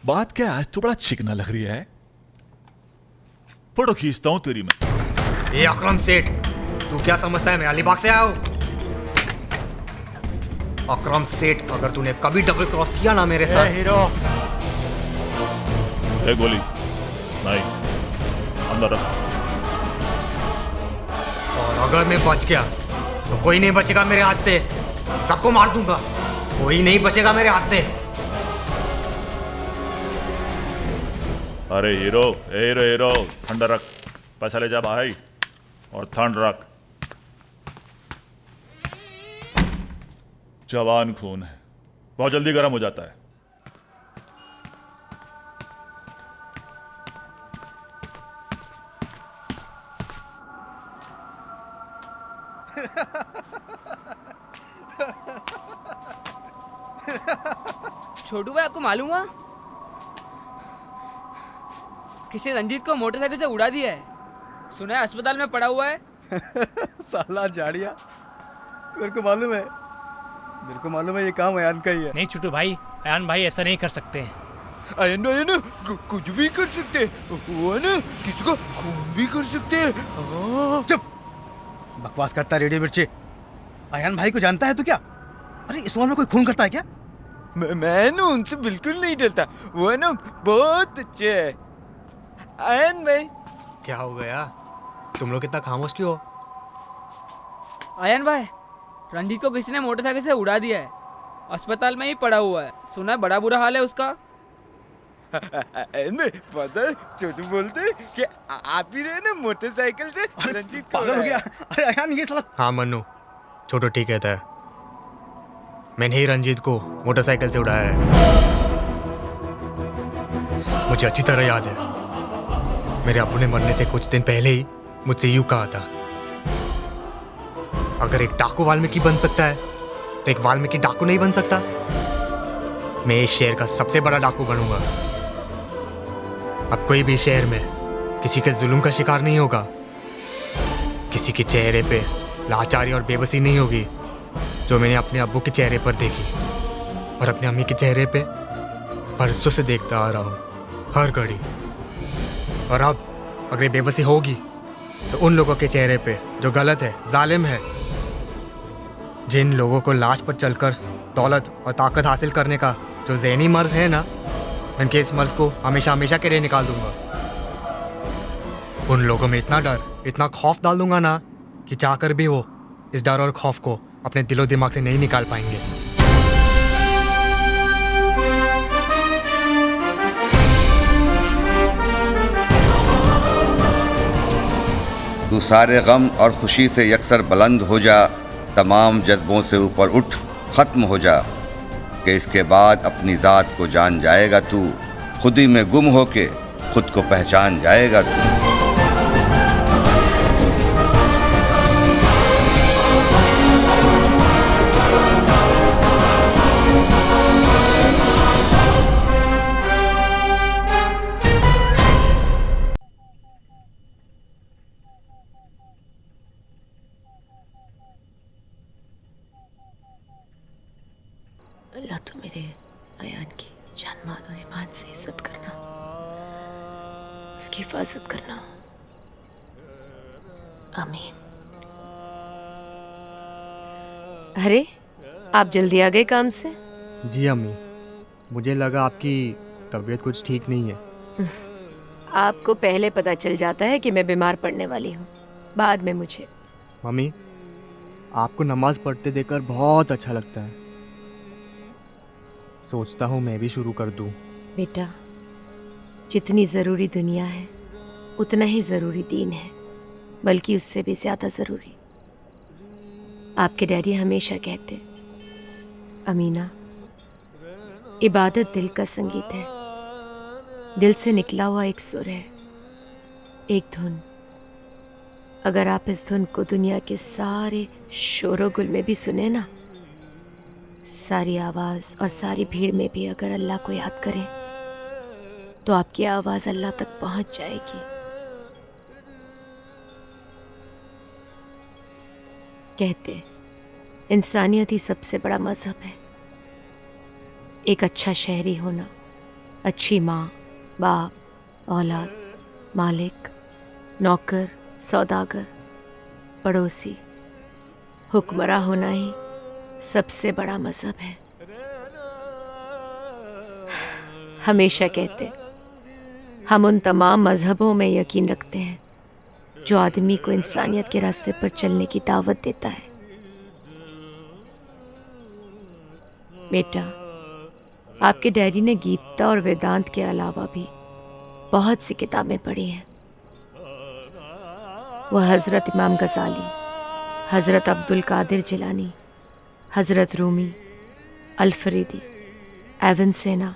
बात क्या आज तो बड़ा चिकना लग रही है। फोटो खींचता हूं तेरी मैं। ए अकरम सेठ, तू क्या समझता है मैं अलीबाग से आया हूं? अकरम सेठ, अगर तूने कभी डबल क्रॉस किया ना मेरे साथ। हीरो, ए गोली नहीं, अंदर रख। और अगर मैं बच गया तो कोई नहीं बचेगा मेरे हाथ से। सबको मार दूंगा, कोई नहीं बचेगा मेरे हाथ से। अरे हीरो, ए हीरो हीरो, ठंडा रख। पैसा ले जा भाई और ठंड रख। जवान खून है, बहुत जल्दी गर्म हो जाता है। छोटू भाई, आपको मालूम हुआ किसी रंजीत को मोटरसाइकिल से उड़ा दिया है? सुना है अस्पताल में पड़ा हुआ है। साला झाड़िया, मेरे को मालूम है ये काम अयान का ही है। नहीं छोटू भाई, अयान भाई ऐसा नहीं कर सकते। अयन कुछ भी कर सकते, वो है ना, किसी को खून भी कर सकते। चुप, बकवास करता रेडियो मिर्ची। अयान भाई को जानता है तो क्या? अरे इस उम्र में कोई खून करता है क्या? मैं ना उनसे बिल्कुल नहीं डरता, वो है ना बहुत अच्छे है। अयन भाई, क्या हो गया? तुम लोग कितना खामोश क्यों हो? अयन भाई, रंजीत को किसी ने मोटरसाइकिल से उड़ा दिया है, अस्पताल में ही पड़ा हुआ है। सुना है बड़ा बुरा हाल है उसका। अयन भाई, पता है छोटू बोलते कि आप ही रहे ना मोटरसाइकिल से रंजीत को पागल हो गया। अरे अयान, ये साला। हाँ मन्नू, छोटू ठीक कहता है। मैंने ही रंजीत को मोटरसाइकिल से उड़ाया है। मुझे अच्छी तरह याद है, मेरे अब्बू ने मरने से कुछ दिन पहले ही मुझसे यूं कहा था, अगर एक डाकू वाल्मीकि बन सकता है तो एक वाल्मीकि डाकू नहीं बन सकता। मैं इस शहर का सबसे बड़ा डाकू बनूंगा। अब कोई भी शहर में किसी के जुल्म का शिकार नहीं होगा, किसी के चेहरे पे लाचारी और बेबसी नहीं होगी जो मैंने अपने अब्बू के चेहरे पर देखी और अपनी अम्मी के चेहरे पे बरसों से देखता आ रहा हूँ, हर घड़ी। और अब अगर ये बेबसी होगी तो उन लोगों के चेहरे पे जो गलत है, जालिम है, जिन लोगों को लाश पर चलकर दौलत और ताकत हासिल करने का जो ज़हनी मर्ज है ना, उनके इस मर्ज को हमेशा हमेशा के लिए निकाल दूंगा। उन लोगों में इतना डर, इतना खौफ डाल दूंगा ना कि चाहकर भी वो इस डर और खौफ को अपने दिलो दिमाग से नहीं निकाल पाएंगे। तू सारे गम और खुशी से यकसर बुलंद हो जा, तमाम जज्बों से ऊपर उठ ख़त्म हो जा, कि इसके बाद अपनी ज़ात को जान जाएगा तू, खुद ही में गुम होके खुद को पहचान जाएगा तू। अल्लाह तो मेरे अयान की जान मान और ईमान से इज्जत करना, उसकी हिफाजत करना। आमीन। अरे आप जल्दी आ गए काम से? जी अम्मी, मुझे लगा आपकी तबीयत कुछ ठीक नहीं है। आपको पहले पता चल जाता है कि मैं बीमार पड़ने वाली हूँ, बाद में मुझे। मम्मी, आपको नमाज पढ़ते देखकर बहुत अच्छा लगता है। सोचता हूँ मैं भी शुरू कर दूँ। बेटा, जितनी ज़रूरी दुनिया है उतना ही ज़रूरी दीन है, बल्कि उससे भी ज़्यादा ज़रूरी। आपके डैडी हमेशा कहते, अमीना इबादत दिल का संगीत है, दिल से निकला हुआ एक सुर है, एक धुन। अगर आप इस धुन को दुनिया के सारे शोरो गुल में भी सुने ना, सारी आवाज़ और सारी भीड़ में भी अगर अल्लाह को याद करें तो आपकी आवाज़ अल्लाह तक पहुंच जाएगी। कहते इंसानियत ही सबसे बड़ा मजहब है। एक अच्छा शहरी होना, अच्छी माँ, बाप, औलाद, मालिक, नौकर, सौदागर, पड़ोसी, हुक्मरां होना ही सबसे बड़ा मजहब है। हमेशा कहते हम उन तमाम मजहबों में यकीन रखते हैं जो आदमी को इंसानियत के रास्ते पर चलने की दावत देता है। बेटा, आपके डैडी ने गीता और वेदांत के अलावा भी बहुत सी किताबें पढ़ी हैं। वह हज़रत इमाम गज़ाली, हज़रत अब्दुल कादिर जिलानी, हज़रत रूमी, अल-फरीदी, एवनसेना,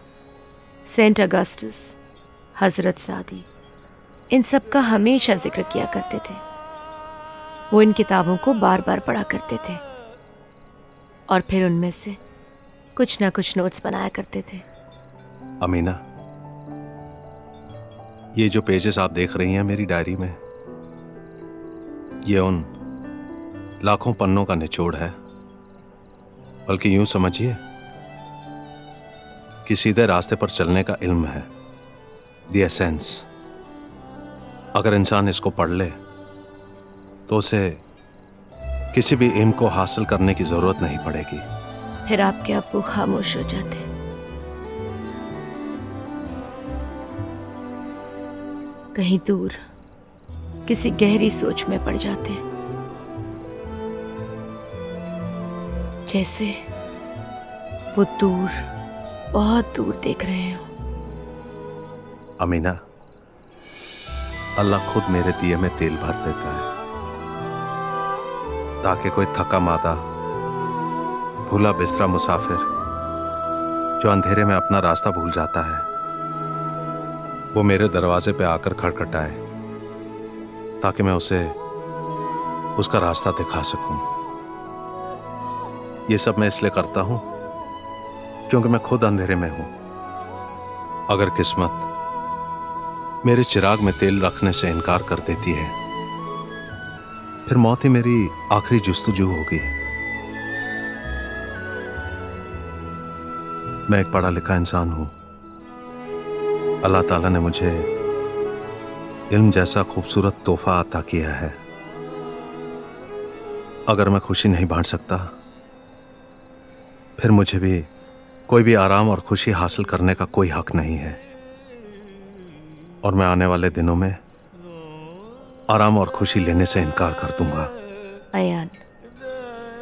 सेंट अगस्टस, हज़रत सादी, इन सब का हमेशा जिक्र किया करते थे। वो इन किताबों को बार बार पढ़ा करते थे और फिर उनमें से कुछ ना कुछ नोट्स बनाया करते थे। अमीना, ये जो पेजेस आप देख रही हैं मेरी डायरी में, ये उन लाखों पन्नों का निचोड़ है। बल्कि यूं समझिए कि सीधे रास्ते पर चलने का इल्म है, द एसेंस। अगर इंसान इसको पढ़ ले तो उसे किसी भी इल्म को हासिल करने की जरूरत नहीं पड़ेगी। फिर आपके अब्बू खामोश हो जाते, कहीं दूर किसी गहरी सोच में पड़ जाते, जैसे वो दूर, बहुत दूर देख रहे हो। अमीना, अल्लाह खुद मेरे दिए में तेल भर देता है ताकि कोई थका मादा, भूला बिस्तरा मुसाफिर जो अंधेरे में अपना रास्ता भूल जाता है, वो मेरे दरवाजे पे आकर खटखटाए ताकि मैं उसे उसका रास्ता दिखा सकूं। ये सब मैं इसलिए करता हूं क्योंकि मैं खुद अंधेरे में हूं। अगर किस्मत मेरे चिराग में तेल रखने से इनकार कर देती है, फिर मौत ही मेरी आखिरी जुस्तजू होगी। मैं एक पढ़ा लिखा इंसान हूं। अल्लाह ताला ने मुझे इल्म जैसा खूबसूरत तोहफा अता किया है। अगर मैं खुशी नहीं बांट सकता, फिर मुझे भी कोई भी आराम और खुशी हासिल करने का कोई हक नहीं है। और मैं आने वाले दिनों में आराम और खुशी लेने से इनकार कर दूंगा। अयान,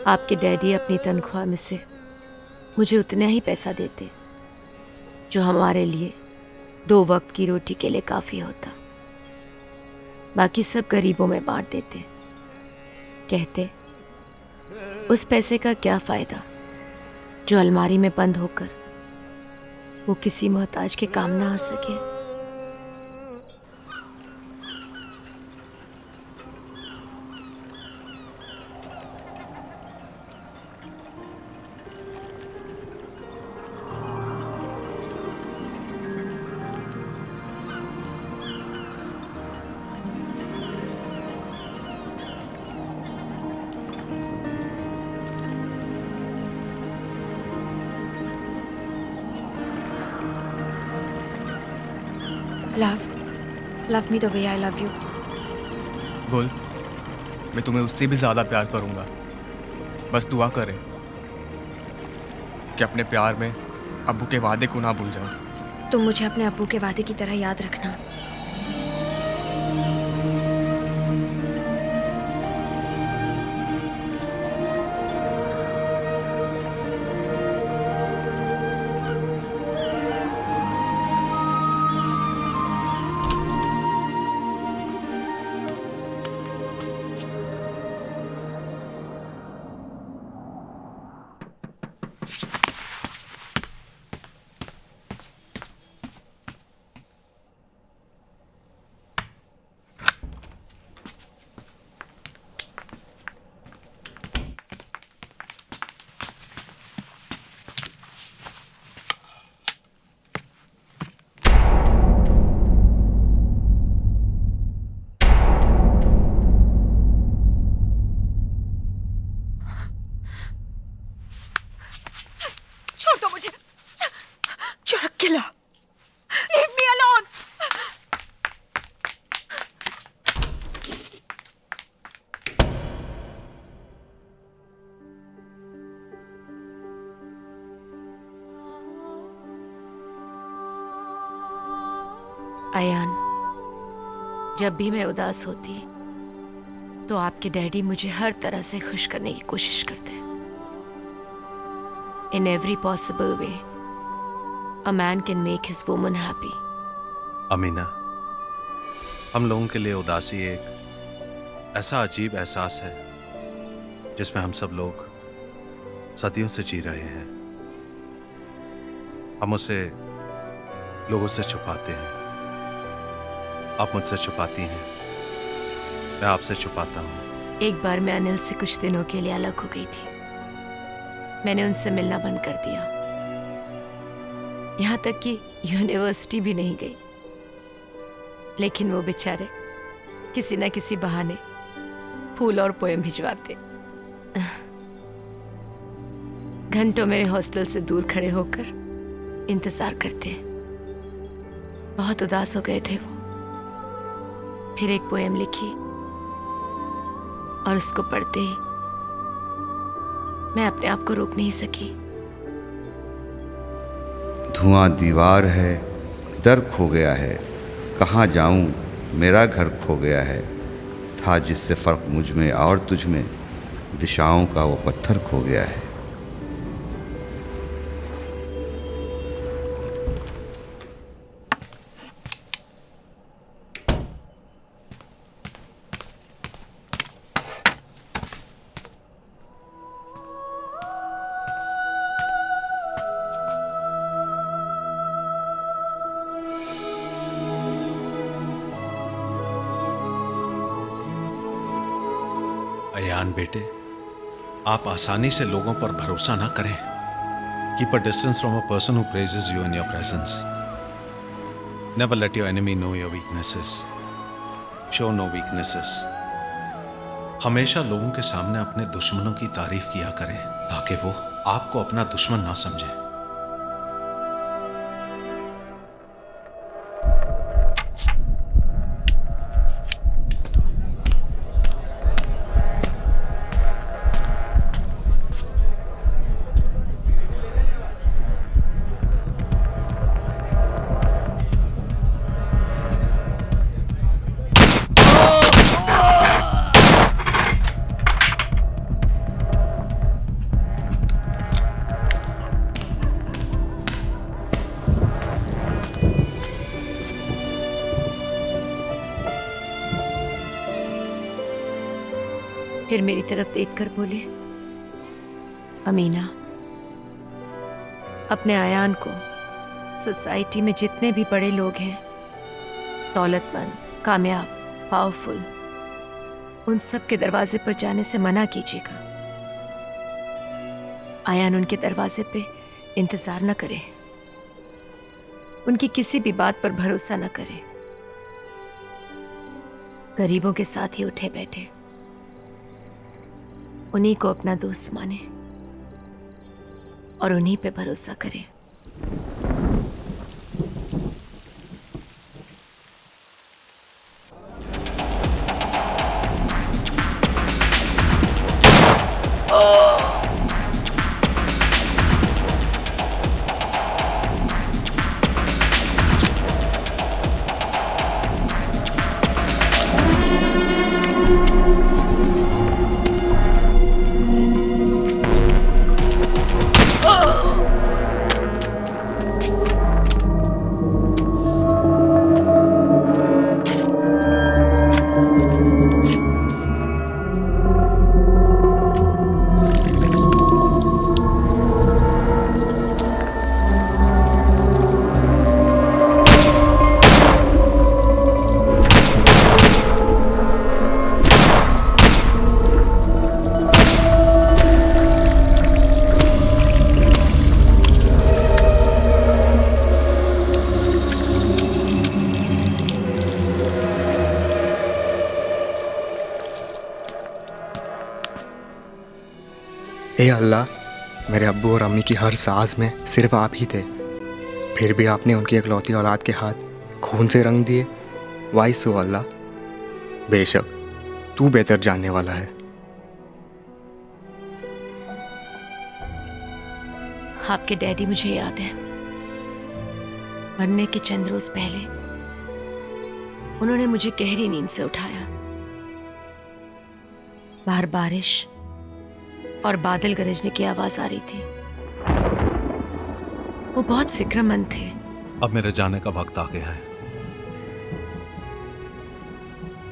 आपके डैडी अपनी तनख्वाह में से मुझे उतना ही पैसा देते जो हमारे लिए 2 वक्त की रोटी के लिए काफ़ी होता। बाकी सब गरीबों में बांट देते। कहते उस पैसे का क्या फ़ायदा जो अलमारी में बंद होकर वो किसी मोहताज के काम ना आ सके। Love me the way I love you. बोल, मैं तुम्हें उससे भी ज्यादा प्यार करूंगा। बस दुआ करें कि अपने प्यार में अब्बू के वादे को ना भूल जाओ। तुम मुझे अपने अब्बू के वादे की तरह याद रखना। Sheila, leave me alone. Ayan, जब भी मैं उदास होती तो आपके डैडी मुझे हर तरह से खुश करने की कोशिश करते हैं। In every possible way, a man can make his woman happy. Amina, हम लोगों के लिए उदासी एक ऐसा अजीब एहसास है जिसमें हम सब लोग सदियों से जी रहे हैं। हम उसे लोगों से छुपाते हैं। आप मुझसे छुपाती हैं, मैं आपसे छुपाता हूँ। एक बार मैं अनिल से कुछ दिनों के लिए अलग हो गई थी। मैंने उनसे मिलना बंद कर दिया, यहाँ तक कि यूनिवर्सिटी भी नहीं गई। लेकिन वो बेचारे किसी न किसी बहाने फूल और पोएम भिजवाते। घंटों मेरे हॉस्टल से दूर खड़े होकर इंतजार करते। बहुत उदास हो गए थे वो। फिर एक पोएम लिखी और उसको पढ़ते ही मैं अपने आप को रोक नहीं सकी। धुआं दीवार है, दर खो गया है, कहाँ जाऊं मेरा घर खो गया है। था जिससे फर्क मुझ में और तुझ में, दिशाओं का वो पत्थर खो गया है। अयान बेटे, आप आसानी से लोगों पर भरोसा ना करें। Keep a distance from a person who praises you in your presence. Never let your enemy know your weaknesses. Show no weaknesses. हमेशा लोगों के सामने अपने दुश्मनों की तारीफ किया करें ताकि वो आपको अपना दुश्मन ना समझे। फिर मेरी तरफ देखकर बोले, अमीना, अपने अयान को सोसाइटी में जितने भी बड़े लोग हैं, दौलतमंद, कामयाब, पावरफुल, उन सब के दरवाजे पर जाने से मना कीजिएगा। अयान उनके दरवाजे पे इंतजार न करे, उनकी किसी भी बात पर भरोसा न करे। गरीबों के साथ ही उठे बैठे, उन्हीं को अपना दोस्त माने और उन्हीं पे भरोसा करे। ए अल्लाह, मेरे अब्बू और अम्मी की हर सांस में सिर्फ आप ही थे। फिर भी आपने उनकी इकलौती औलाद के हाथ खून से रंग दिए। वाई सो अल्लाह, बेशक तू बेहतर जानने वाला है। आपके डैडी मुझे याद है, मरने के चंद रोज पहले उन्होंने मुझे गहरी नींद से उठाया। बाहर बारिश और बादल गरजने की आवाज आ रही थी। वो बहुत फिक्रमंद थे। अब मेरे जाने का वक्त आ गया है।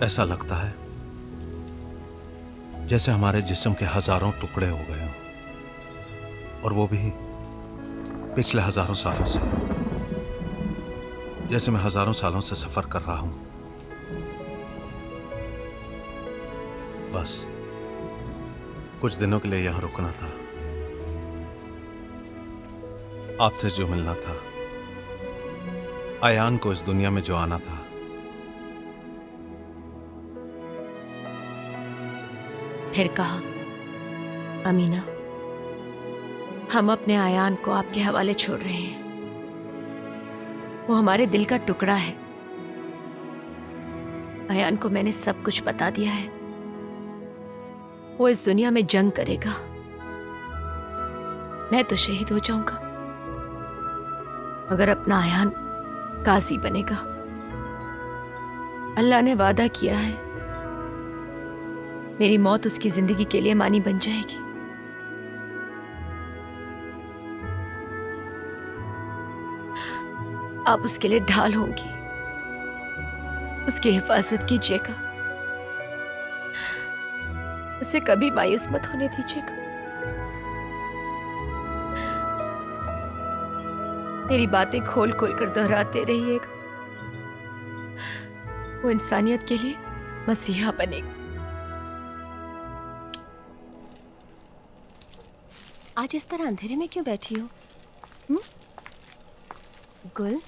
ऐसा लगता है जैसे हमारे जिस्म के हजारों टुकड़े हो गए हों, और वो भी पिछले हजारों सालों से। जैसे मैं हजारों सालों से सफर कर रहा हूं। बस कुछ दिनों के लिए यहां रुकना था, आपसे जो मिलना था, अयान को इस दुनिया में जो आना था। फिर कहा, अमीना, हम अपने अयान को आपके हवाले छोड़ रहे हैं। वो हमारे दिल का टुकड़ा है। अयान को मैंने सब कुछ बता दिया है। वो इस दुनिया में जंग करेगा, मैं तो शहीद हो जाऊंगा, मगर अपना अयान गाजी बनेगा। अल्लाह ने वादा किया है, मेरी मौत उसकी जिंदगी के लिए मानी बन जाएगी। आप उसके लिए ढाल होंगी, उसकी हिफाजत कीजिएगा, उसे कभी मायूस मत होने दीजिएगा। मेरी बातें खोल खोल कर दोहराते रहिएगा। वो इंसानियत के लिए मसीहा बनेगा। आज इस तरह अंधेरे में क्यों बैठी हो? गुल,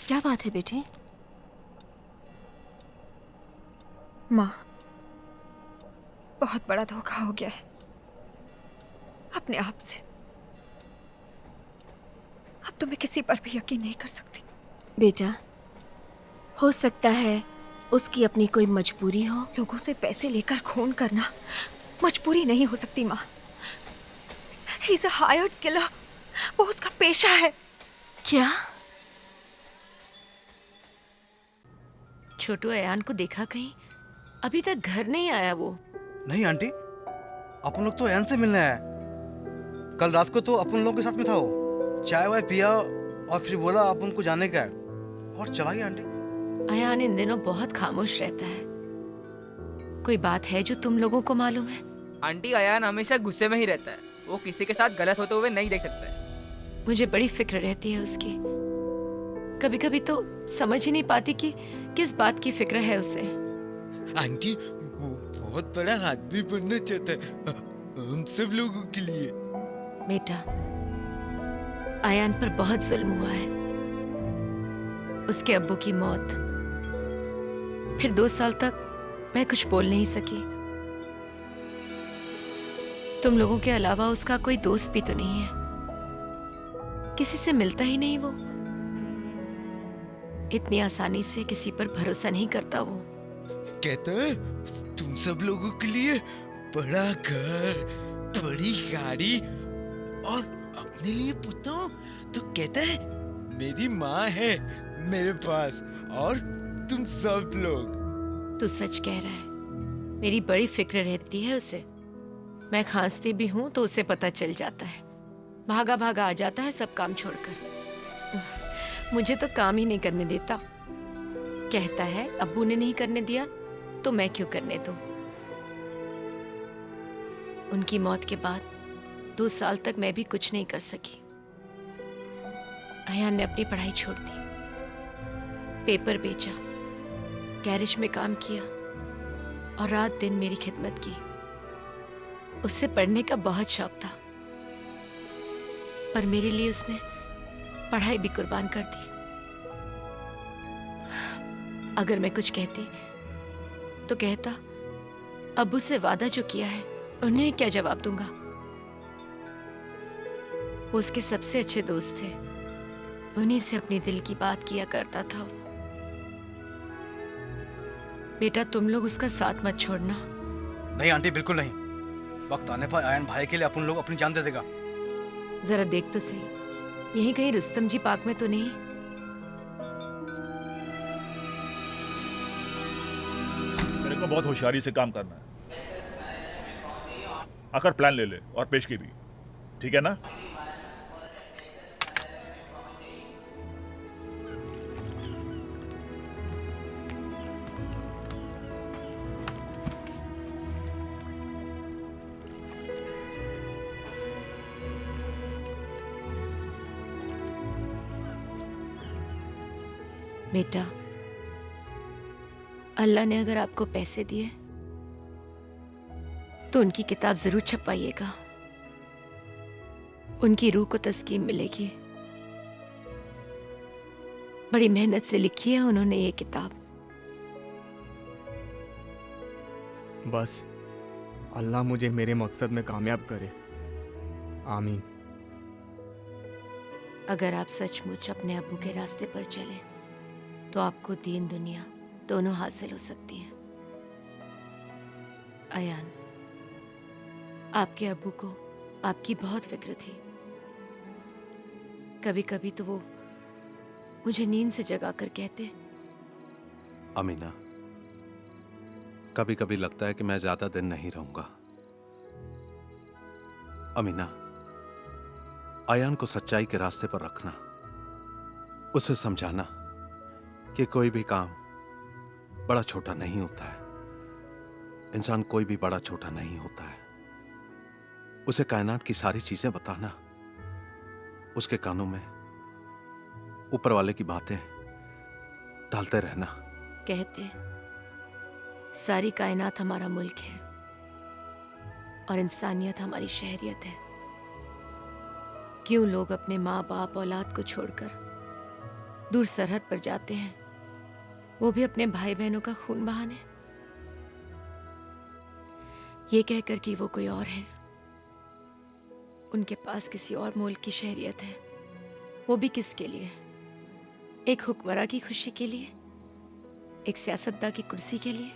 क्या बात है बेटी? माँ, बहुत बड़ा धोखा हो गया है अपने आप से। अब तो मैं किसी पर भी यकीन नहीं कर सकती। बेटा, हो सकता है उसकी अपनी कोई मजबूरी हो। लोगों से पैसे लेकर खून करना मजबूरी नहीं हो सकती माँ। He is a hired killer. वो उसका पेशा है। क्या? छोटू अयान को देखा कहीं? अभी तक घर नहीं आया वो। नहीं आंटी, अपन लोग तो अयान से मिलने आए। कल रात को तो अपन लोग के साथ में था। वो चाय वाय पिया और फिर बोला अपन को जाने का है और चला गया। आंटी, अयान इन दिनों बहुत खामोश रहता है। कोई बात है जो तुम लोगों को मालूम है? आंटी, अयान हमेशा गुस्से में ही रहता है। वो किसी के साथ गलत होते हुए नहीं देख सकता है। मुझे बड़ी फिक्र रहती है उसकी। कभी कभी तो समझ ही नहीं पाती कि किस बात की फिक्र है उसे। आंटी, वो बहुत बड़ा आदमी बनना चाहता है हम सब लोगों के लिए। बेटा, अयान पर बहुत जुल्म हुआ है। उसके अब्बू की मौत, फिर 2 साल तक मैं कुछ बोल नहीं सकी। तुम लोगों के अलावा उसका कोई दोस्त भी तो नहीं है। किसी से मिलता ही नहीं वो। इतनी आसानी से किसी पर भरोसा नहीं करता वो। कहता है तुम सब लोगों के लिए बड़ा घर, बड़ी गाड़ी, और अपने लिए पूछता हूँ तो कहता है मेरी माँ है मेरे पास और तुम सब लोग। तू सच कह रहा है। मेरी बड़ी फिक्र रहती है उसे। मैं खांसती भी हूं तो उसे पता चल जाता है। भागा भागा आ जाता है सब काम छोड़कर। मुझे तो काम ही नहीं करने देता। कहता है अब्बू ने नहीं करने दिया तो मैं क्यों करने दूं। उनकी मौत के बाद 2 साल तक मैं भी कुछ नहीं कर सकी। अयान ने अपनी पढ़ाई छोड़ दी, पेपर बेचा, गैरेज में काम किया और रात दिन मेरी खिदमत की। उसे पढ़ने का बहुत शौक था, पर मेरे लिए उसने पढ़ाई भी कुर्बान कर दी। अगर मैं कुछ कहती तो कहता अब्बू से वादा जो किया है उन्हें क्या जवाब दूंगा। वो उसके सबसे अच्छे दोस्त थे। उन्हीं से अपनी दिल की बात किया करता था वो। बेटा तुम लोग उसका साथ मत छोड़ना। नहीं आंटी, बिल्कुल नहीं। वक्त आने पर आयन भाई के लिए अपन लोग अपनी जान दे देगा। जरा देख तो सही, यहीं कहीं रुस्तम जी पार्क में तो नहीं? मेरे को बहुत होशियारी से काम करना है। आकर प्लान ले ले और पेश की भी, ठीक है ना? बेटा अल्लाह ने अगर आपको पैसे दिए तो उनकी किताब जरूर छपवाइएगा। उनकी रूह को तस्कीन मिलेगी। बड़ी मेहनत से लिखी है उन्होंने ये किताब। बस अल्लाह मुझे मेरे मकसद में कामयाब करे, आमीन। अगर आप सचमुच अपने अब्बू के रास्ते पर चले तो आपको दीन दुनिया दोनों हासिल हो सकती है। अयान, आपके अब्बू को आपकी बहुत फिक्र थी। कभी कभी तो वो मुझे नींद से जगाकर कहते, अमीना, कभी कभी लगता है कि मैं ज्यादा दिन नहीं रहूंगा। अमीना, अयान को सच्चाई के रास्ते पर रखना, उसे समझाना कि कोई भी काम बड़ा छोटा नहीं होता है। इंसान कोई भी बड़ा छोटा नहीं होता है। उसे कायनात की सारी चीजें बताना, उसके कानों में ऊपर वाले की बातें डालते रहना। कहते सारी कायनात हमारा मुल्क है और इंसानियत हमारी शहरियत है। क्यों लोग अपने माँ बाप औलाद को छोड़कर दूर सरहद पर जाते हैं, वो भी अपने भाई बहनों का खून बहाने, ये कहकर कि वो कोई और है, उनके पास किसी और मुल्क की शहरियत है। वो भी किसके लिए? एक हुक्मरां की खुशी के लिए, एक सियासतदान की कुर्सी के लिए?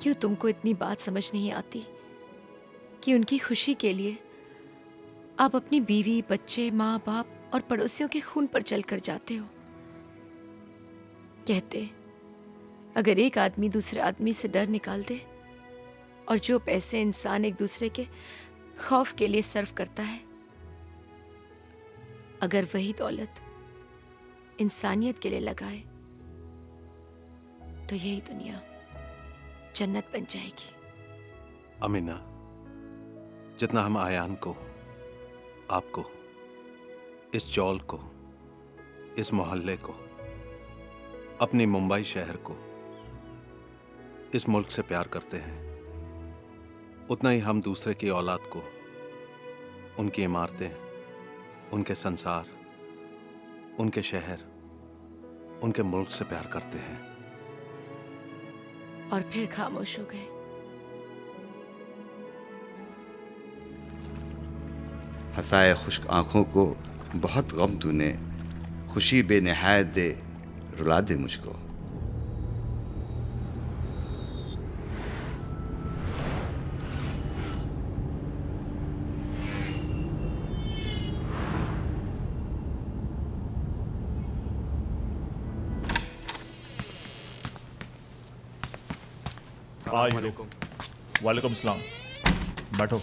क्यों तुमको इतनी बात समझ नहीं आती कि उनकी खुशी के लिए आप अपनी बीवी, बच्चे, माँ बाप और पड़ोसियों के खून पर चलकर जाते हो? कहते अगर एक आदमी दूसरे आदमी से डर निकाल दे और जो पैसे इंसान एक दूसरे के खौफ के लिए सर्व करता है, अगर वही दौलत इंसानियत के लिए लगाए तो यही दुनिया जन्नत बन जाएगी। अमीना, जितना हम आयान को, आपको, इस चौल को, इस मोहल्ले को, अपनी मुंबई शहर को, इस मुल्क से प्यार करते हैं, उतना ही हम दूसरे की औलाद को, उनकी इमारतें, उनके संसार, उनके शहर, उनके मुल्क से प्यार करते हैं। और फिर खामोश हो गए। हंसाए खुश्क आंखों को बहुत गम तूने, खुशी बेनिहायत दे रुला दे मुझको। वालेकुम सलाम। बैठो।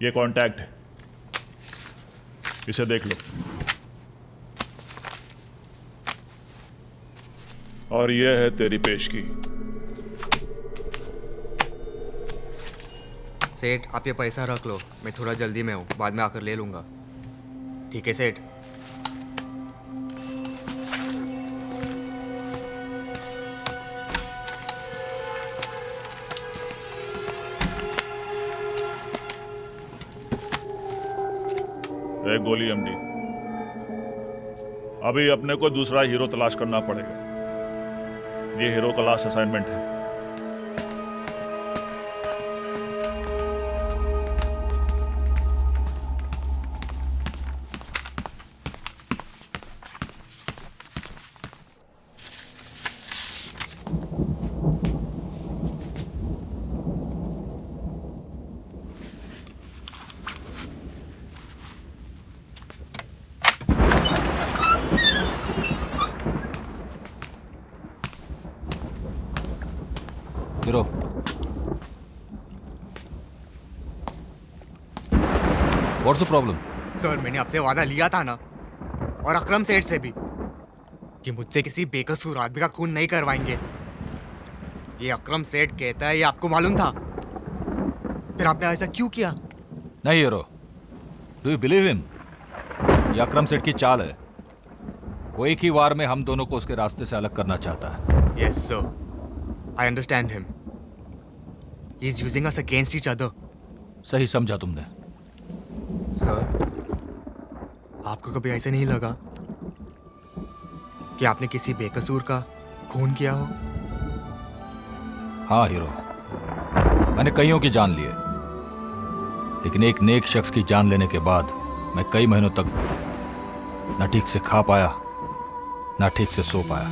ये कॉन्टैक्ट है, इसे देख लो। और ये है तेरी पेशगी। सेठ, आप ये पैसा रख लो, मैं थोड़ा जल्दी में हूँ, बाद में आकर ले लूँगा। ठीक है सेठ? एक गोली एमडी। अभी अपने को दूसरा हीरो तलाश करना पड़ेगा। ये हीरो का लास्ट असाइनमेंट है। Hero, what's the problem? Sir मैंने आपसे वादा लिया था ना, और अकरम सेठ से भी, कि मुझसे किसी बेकसूर आदमी का खून नहीं करवाएंगे। ये अकरम सेठ कहता है, ये आपको मालूम था, फिर आपने ऐसा क्यों किया? नहीं hero, do you believe him? ये अकरम सेठ की चाल है। वो एक ही वार में हम दोनों को उसके रास्ते से अलग करना चाहता है। Yes sir, I understand him. He is using us against each other. सही समझा तुमने। सर, आपको कभी ऐसा नहीं लगा कि आपने किसी बेकसूर का खून किया हो? हाँ हीरो, मैंने कईयों की जान ली है, लेकिन एक नेक शख्स की जान लेने के बाद मैं कई महीनों तक न ठीक से खा पाया, न ठीक से सो पाया।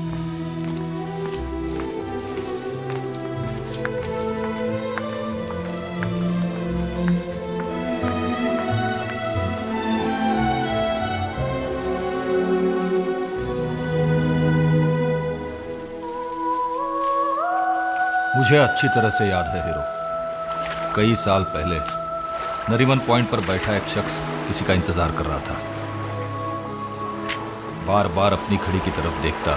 मुझे अच्छी तरह से याद है हीरो, कई साल पहले नरीमन पॉइंट पर बैठा एक शख्स किसी का इंतजार कर रहा था। बार बार अपनी घड़ी की तरफ देखता।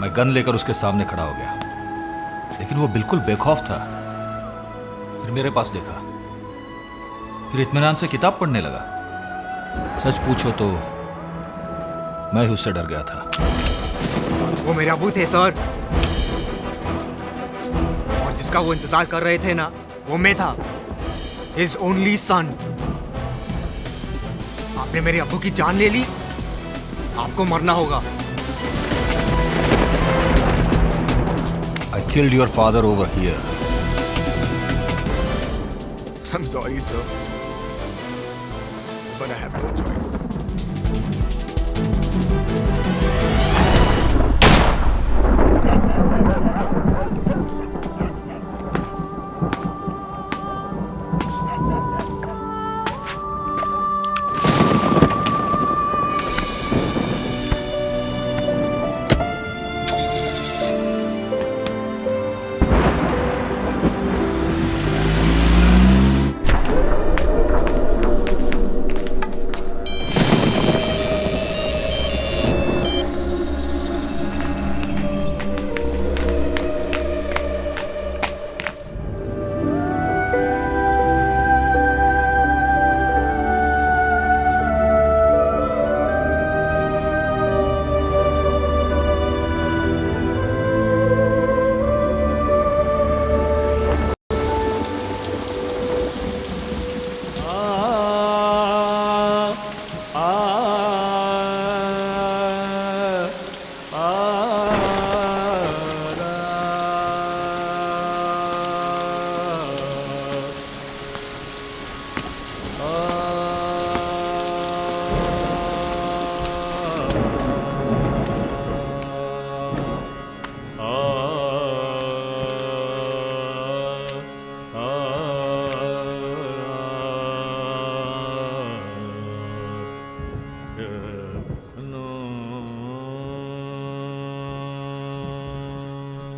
मैं गन लेकर उसके सामने खड़ा हो गया, लेकिन वो बिल्कुल बेखौफ था। फिर मेरे पास देखा, फिर इत्मीनान से किताब पढ़ने लगा। सच पूछो तो मैं उससे डर गया था। वो मेरे अबू थे सर, और जिसका वो इंतजार कर रहे थे ना, वो मैं था, हिज ओनली सन। आपने मेरे अबू की जान ले ली, आपको मरना होगा। I killed your father over here. I'm sorry, sir, but I have no choice.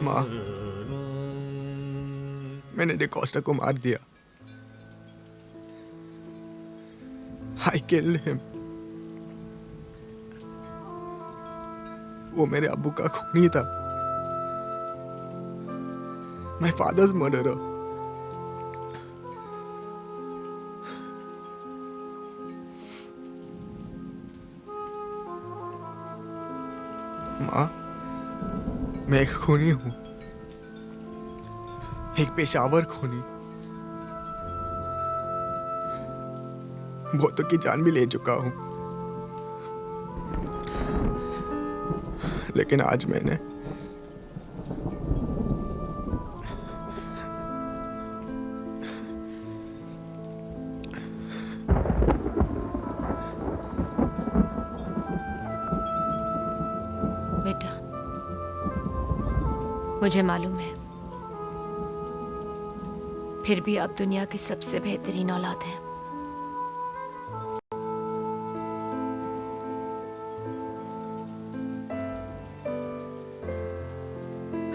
माँ, मैंने डिकोस्टा को मार दिया। I killed him. वो मेरे अब्बू का खूनी था। My father's murderer. माँ, मैं एक खूनी हूं, एक पेशावर खूनी। बहुतों की जान भी ले चुका हूं, लेकिन आज मैंने बेटा, मुझे मालूम है, फिर भी आप दुनिया की सबसे बेहतरीन औलाद हैं।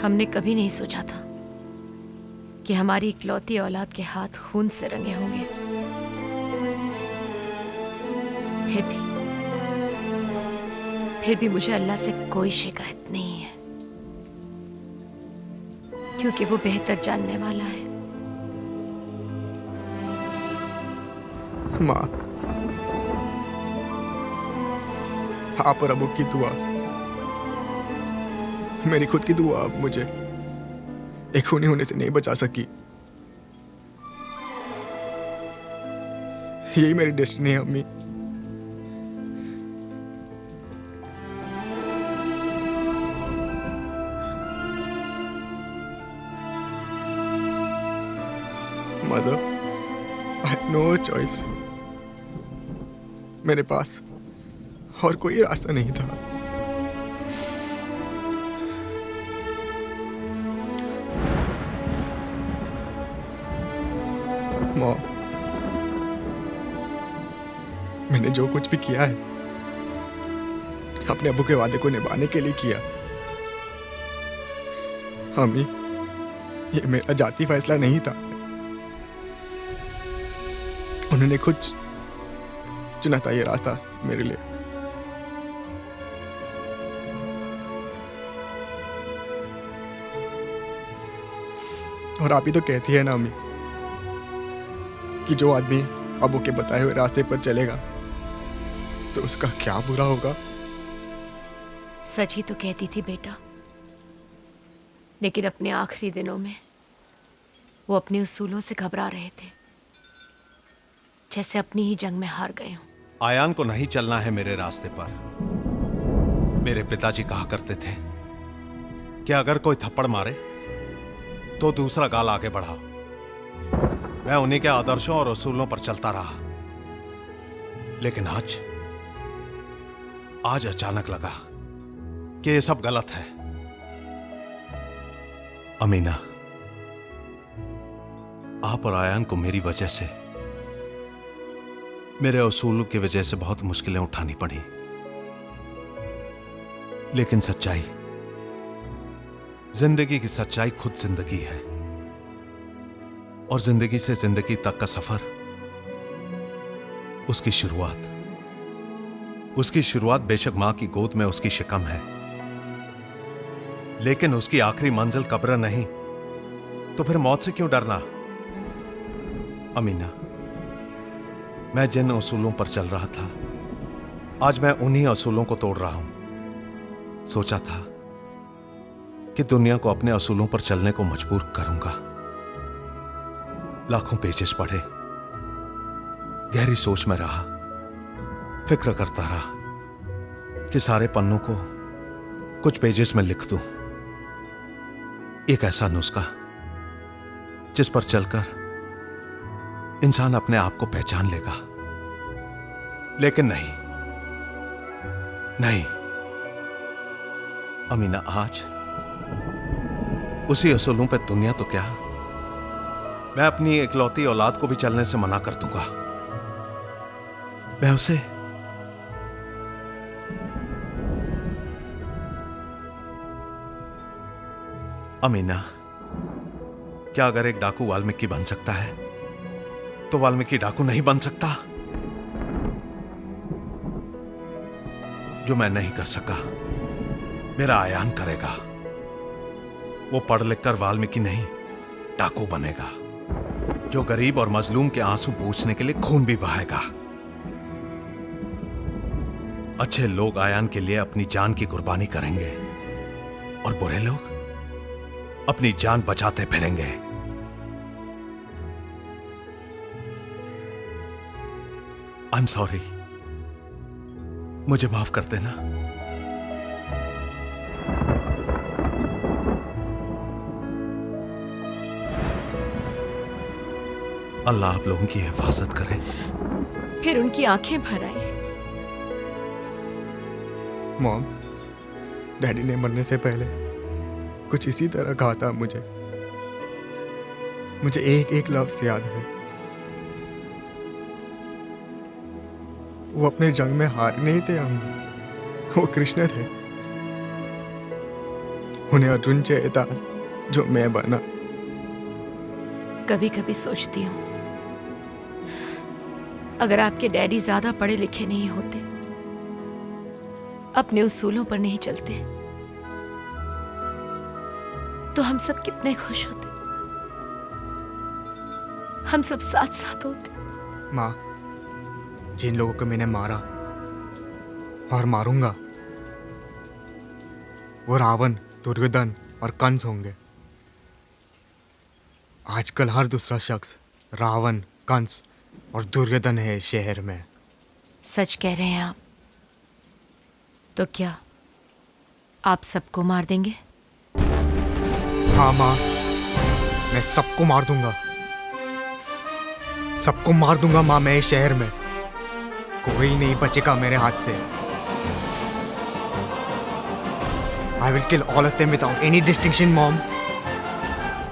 हमने कभी नहीं सोचा था कि हमारी इकलौती औलाद के हाथ खून से रंगे होंगे। फिर भी मुझे अल्लाह से कोई शिकायत नहीं है, क्योंकि वो बेहतर जानने वाला है। माँ, आप और अबू की दुआ, मेरी खुद की दुआ अब मुझे एक खूनी होने से नहीं बचा सकी। यही मेरी डेस्टिनी है अम्मी। Mother, I have no choice. मेरे पास और कोई रास्ता नहीं था। मॉम, मैंने जो कुछ भी किया है अपने अब्बू के वादे को निभाने के लिए किया। अम्मी, ये मेरा जाती फैसला नहीं था। उन्होंने खुद चुना था ये रास्ता मेरे लिए। और आप ही तो कहती है ना अम्मी कि जो आदमी अबू के बताए हुए रास्ते पर चलेगा तो उसका क्या बुरा होगा। सच ही तो कहती थी बेटा, लेकिन अपने आखिरी दिनों में वो अपने उसूलों से घबरा रहे थे, जैसे अपनी ही जंग में हार गए हों। आयान को नहीं चलना है मेरे रास्ते पर। मेरे पिताजी कहा करते थे कि अगर कोई थप्पड़ मारे तो दूसरा गाल आगे बढ़ाओ। मैं उन्हीं के आदर्शों और उसूलों पर चलता रहा, लेकिन आज अचानक लगा कि ये सब गलत है। अमीना, आप और आयान को मेरी वजह से, मेरे उसूलों की वजह से बहुत मुश्किलें उठानी पड़ी, लेकिन सच्चाई, जिंदगी की सच्चाई खुद जिंदगी है। और जिंदगी से जिंदगी तक का सफर, उसकी शुरुआत बेशक मां की गोद में उसकी शिकम है, लेकिन उसकी आखिरी मंजिल कब्र नहीं। तो फिर मौत से क्यों डरना? अमीना, मैं जिन उसूलों पर चल रहा था, आज मैं उन्हीं उसूलों को तोड़ रहा हूं। सोचा था कि दुनिया को अपने उसूलों पर चलने को मजबूर करूंगा। लाखों पेजेस पढ़े, गहरी सोच में रहा, फिक्र करता रहा कि सारे पन्नों को कुछ पेजेस में लिख दूं। एक ऐसा नुस्खा जिस पर चलकर इंसान अपने आप को पहचान लेगा। लेकिन नहीं अमीना, आज उसी असूलों पे दुनिया तो क्या, मैं अपनी इकलौती औलाद को भी चलने से मना कर दूंगा। मैं उसे अमीना, क्या अगर एक डाकू वाल्मीकि बन सकता है तो वाल्मीकि डाकू नहीं बन सकता? जो मैं नहीं कर सका, मेरा आयान करेगा। वो पढ़ लिख कर वाल्मीकि नहीं, डाकू बनेगा, जो गरीब और मजलूम के आंसू पोंछने के लिए खून भी बहाएगा। अच्छे लोग आयान के लिए अपनी जान की कुर्बानी करेंगे और बुरे लोग अपनी जान बचाते फिरेंगे। आई एम सॉरी, मुझे माफ कर देना। अल्लाह आप लोगों की हिफाजत करे। फिर उनकी आंखें भर आई। मॉम, डैडी ने मरने से पहले कुछ इसी तरह कहा था मुझे एक एक लफ्ज याद है। वो अपने जंग में हार नहीं थे हम, वो कृष्ण थे। उन्हें अर्जुन चाहिए था जो मैं बना। कभी कभी सोचती हूँ अगर आपके डैडी ज्यादा पढ़े लिखे नहीं होते, अपने उसूलों पर नहीं चलते, तो हम सब कितने खुश होते, हम सब साथ साथ होते। माँ, जिन लोगों को मैंने मारा और मारूंगा वो रावण, दुर्योधन और कंस होंगे। आजकल हर दूसरा शख्स रावण, कंस और दुर्योधन है शहर में। सच कह रहे हैं आप? तो क्या आप सबको मार देंगे? हाँ माँ, मैं सबको मार दूंगा, सबको मार दूंगा माँ। मैं इस शहर में कोई नहीं बचेगा मेरे हाथ से। I will kill all of them without any distinction, Mom.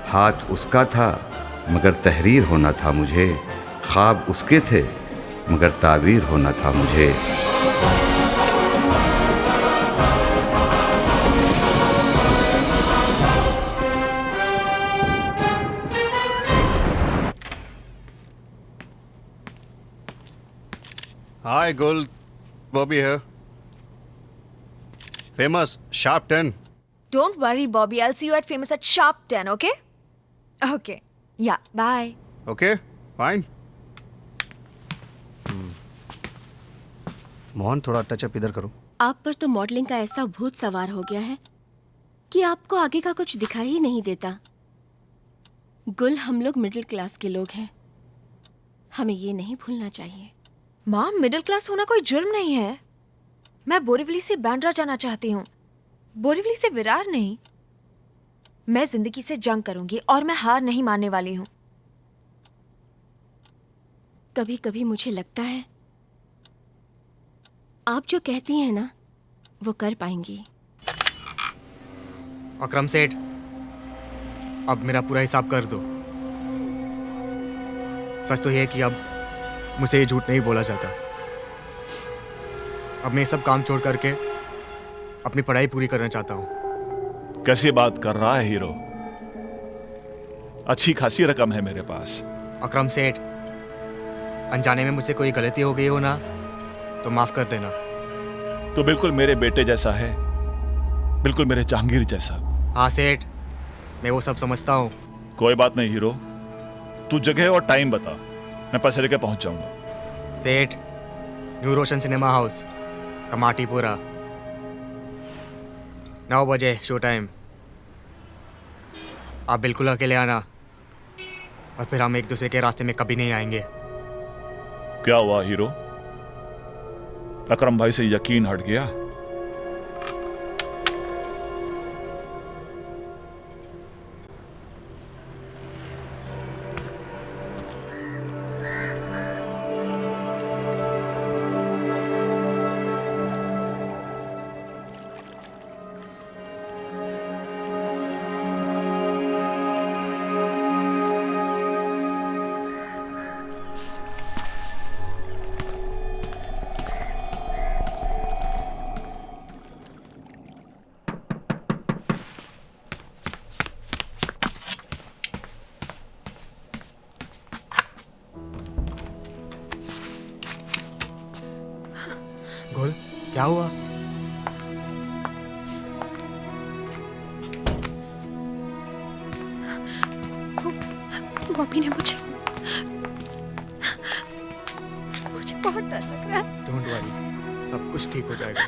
हाथ उसका था मगर तहरीर होना था मुझे, ख्वाब उसके थे मगर ताबीर होना था मुझे। Hi, Gul. Bobby here. Famous, sharp 10. Don't worry, Bobby. I'll see you at Famous at sharp 10, okay? Okay. Yeah, bye. Okay, fine. Mohan, थोड़ा टचअप इधर करो। आप पर तो मॉडलिंग का ऐसा भूत सवार हो गया है कि आपको आगे का कुछ दिखाई ही नहीं देता। गुल, हम लोग मिडिल क्लास के लोग हैं, हमें ये नहीं भूलना चाहिए। माँ, मिडिल क्लास होना कोई जुर्म नहीं है। मैं बोरीवली से बांद्रा जाना चाहती हूँ, बोरीवली से विरार नहीं। मैं जिंदगी से जंग करूंगी और मैं हार नहीं मानने वाली हूँ। कभी कभी मुझे लगता है आप जो कहती हैं ना वो कर पाएंगी। अकरम सेठ, अब मेरा पूरा हिसाब कर दो। सच तो यह है कि अब मुझे ये झूठ नहीं बोला जाता। अब मैं सब काम छोड़ करके अपनी पढ़ाई पूरी करना चाहता हूँ। कैसी बात कर रहा है हीरो? अच्छी खासी रकम है मेरे पास। अकरम सेठ, अनजाने में मुझसे कोई गलती हो गई हो ना तो माफ कर देना। तो बिल्कुल मेरे बेटे जैसा है, बिल्कुल मेरे जहांगीर जैसा। हाँ सेठ, मैं वो सब समझता हूँ। कोई बात नहीं हीरो, तू जगह और टाइम बता, मैं पैसे लेके पहुंच जाऊंगा। सेठ, न्यू रोशन सिनेमा हाउस, कमाटीपुरा, 9 बजे शो टाइम। आप बिल्कुल अकेले आना और फिर हम एक दूसरे के रास्ते में कभी नहीं आएंगे। क्या हुआ हीरो? अकरम भाई से यकीन हट गया? गोल, क्या हुआ? बॉबी ने मुझे बहुत डर लग रहा है। डोंट वरी, सब कुछ ठीक हो जाएगा।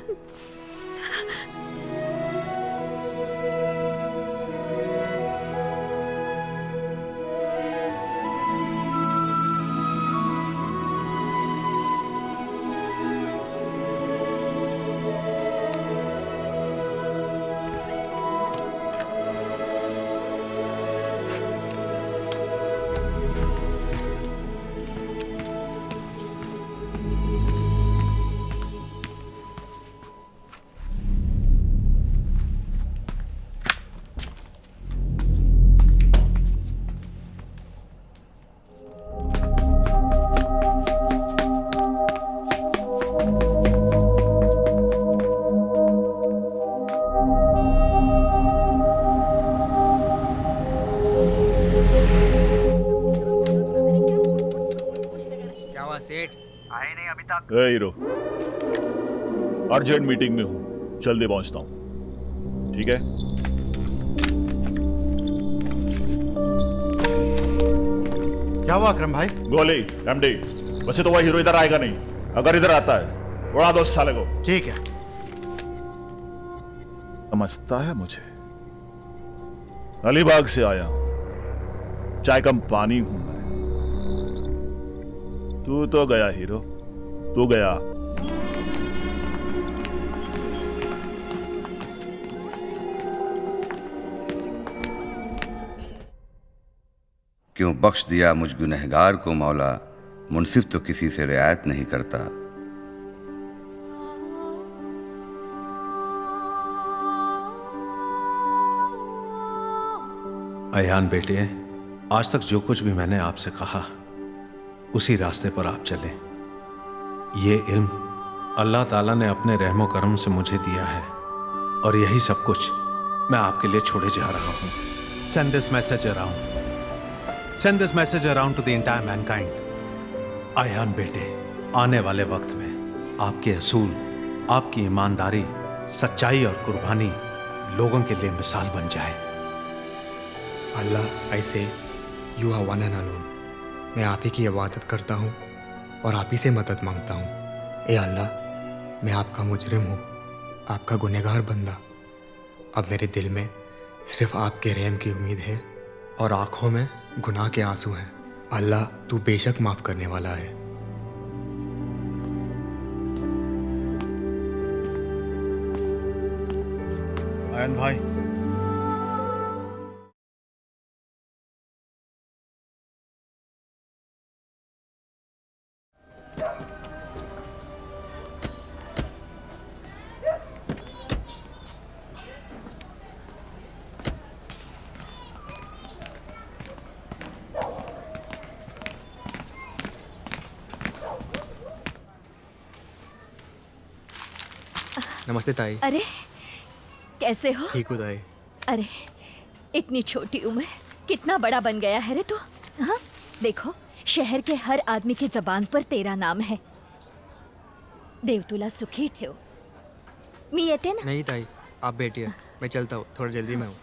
बात। ए हीरो, अर्जेंट मीटिंग में हूँ, जल्दी पहुंचता हूँ, ठीक है? क्या हुआ अकरम भाई? गोली, एमडी। वैसे तो वह हीरो इधर आएगा नहीं, अगर इधर आता है उड़ा दो उस साले को। ठीक है। समझता है मुझे। अलीबाग से आया हूं, चाय कम पानी हूं मैं। तू तो गया हीरो, तू गया। क्यों बख्श दिया मुझ गुनहगार को मौला, मुनसिफ तो किसी से रियायत नहीं करता। अयान बेटे, आज तक जो कुछ भी मैंने आपसे कहा उसी रास्ते पर आप चले। ये इल्म अल्लाह ताला ने अपने रहमो करम से मुझे दिया है और यही सब कुछ मैं आपके लिए छोड़े जा रहा हूँ। Send this message around. Send this message around to the entire mankind. Ayan बेटे, आने वाले वक्त में आपके असूल, आपकी ईमानदारी, सच्चाई और कुर्बानी लोगों के लिए मिसाल बन जाए। अल्लाह, ऐसे you are one and alone. मैं आप ही की इबादत करता हूँ और आप ही से मदद मांगता हूँ। ए अल्लाह, मैं आपका मुजरिम हूँ, आपका गुनहगार बंदा। अब मेरे दिल में सिर्फ आपके रहम की उम्मीद है और आंखों में गुनाह के आंसू हैं। अल्लाह, तू बेशक माफ़ करने वाला है। आयन भाई, नमस्ते ताई। अरे कैसे हो? ठीक हो ताई? अरे इतनी छोटी उम्र, कितना बड़ा बन गया है रे तू। हाँ, देखो शहर के हर आदमी की जबान पर तेरा नाम है। देवतुला सुखी थे। मी येते ना? नहीं ताई, आप बैठिए, मैं चलता हूँ, थोड़ा जल्दी में हूँ।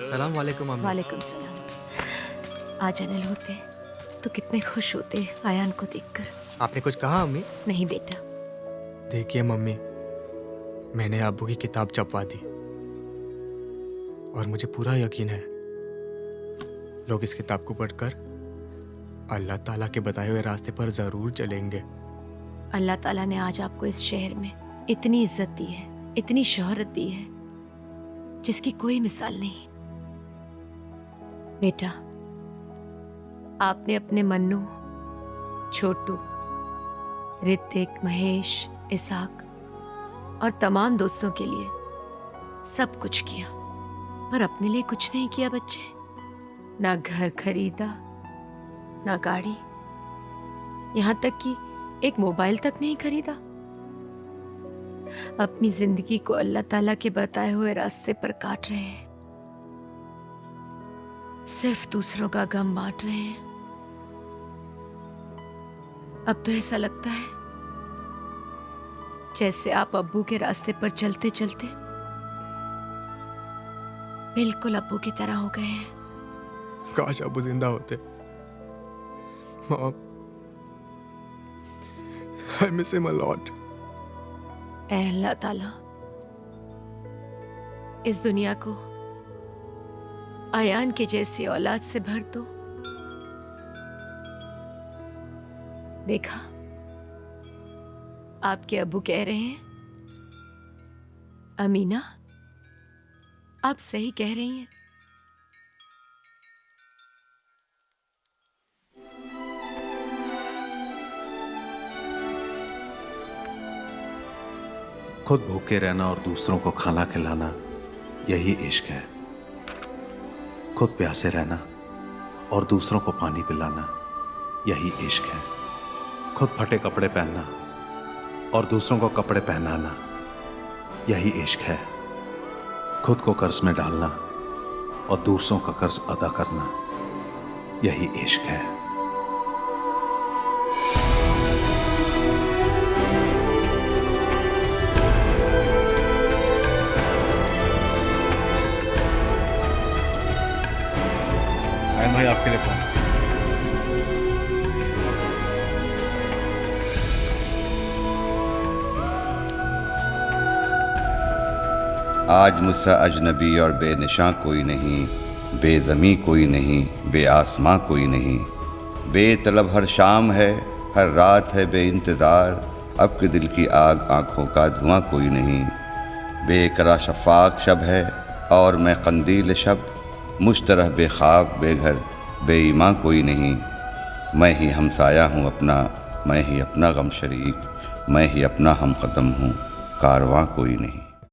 सलाम वालेकुम अम्मी। वालेकुम सलाम। आज अनिल होते तो कितने खुश होते आयान को देखकर। आपने कुछ कहा अम्मी? नहीं बेटा। देखिए मम्मी, मैंने अब्बू की किताब छपवा दी और मुझे पूरा यकीन है लोग इस किताब को पढ़कर अल्लाह ताला के बताए हुए रास्ते पर जरूर चलेंगे। अल्लाह ताला ने आज आपको इस शहर में इतनी इज्जत दी है, इतनी शोहरत दी है जिसकी कोई मिसाल नहीं। बेटा, आपने अपने मन्नू, छोटू, ऋतिक, महेश, इसाक और तमाम दोस्तों के लिए सब कुछ किया, पर अपने लिए कुछ नहीं किया बच्चे। ना घर खरीदा, ना गाड़ी, यहाँ तक कि एक मोबाइल तक नहीं खरीदा। अपनी जिंदगी को अल्लाह ताला के बताए हुए रास्ते पर काट रहे हैं, सिर्फ दूसरों का गम बांट रहे हैं। अब तो ऐसा लगता है जैसे आप अब्बू के रास्ते पर चलते चलते बिल्कुल अब्बू की तरह हो गए हैं। काश अब्बू जिंदा होते। Mom, I miss him a lot. ऐ अल्लाह ताला, इस दुनिया को आयान के जैसी औलाद से भर दो। देखा, आपके अब्बू कह रहे हैं। अमीना, आप सही कह रही हैं। खुद भूखे रहना और दूसरों को खाना खिलाना यही इश्क है। खुद प्यासे रहना और दूसरों को पानी पिलाना, यही इश्क है। खुद फटे कपड़े पहनना और दूसरों को कपड़े पहनाना, यही इश्क है। खुद को कर्ज में डालना और दूसरों का कर्ज अदा करना, यही इश्क है। आयन भाई आपके लिए फोन। आज मुझसे अजनबी और बेनिशां कोई नहीं, बेज़मी कोई नहीं, बेआसमां कोई नहीं। बेतलब हर शाम है, हर रात है बेइंतज़ार, अब के दिल की आग आँखों का धुआं कोई नहीं। बेकरा शफ़ाक़ शब है और मैं कंदील शब, मुझ तरह बेख्वाब बेघर बेईमां कोई नहीं। मैं ही हमसाया हूँ अपना, मैं ही अपना गम शरीक, मैं ही अपना हमकदम हूँ, कारवां कोई नहीं।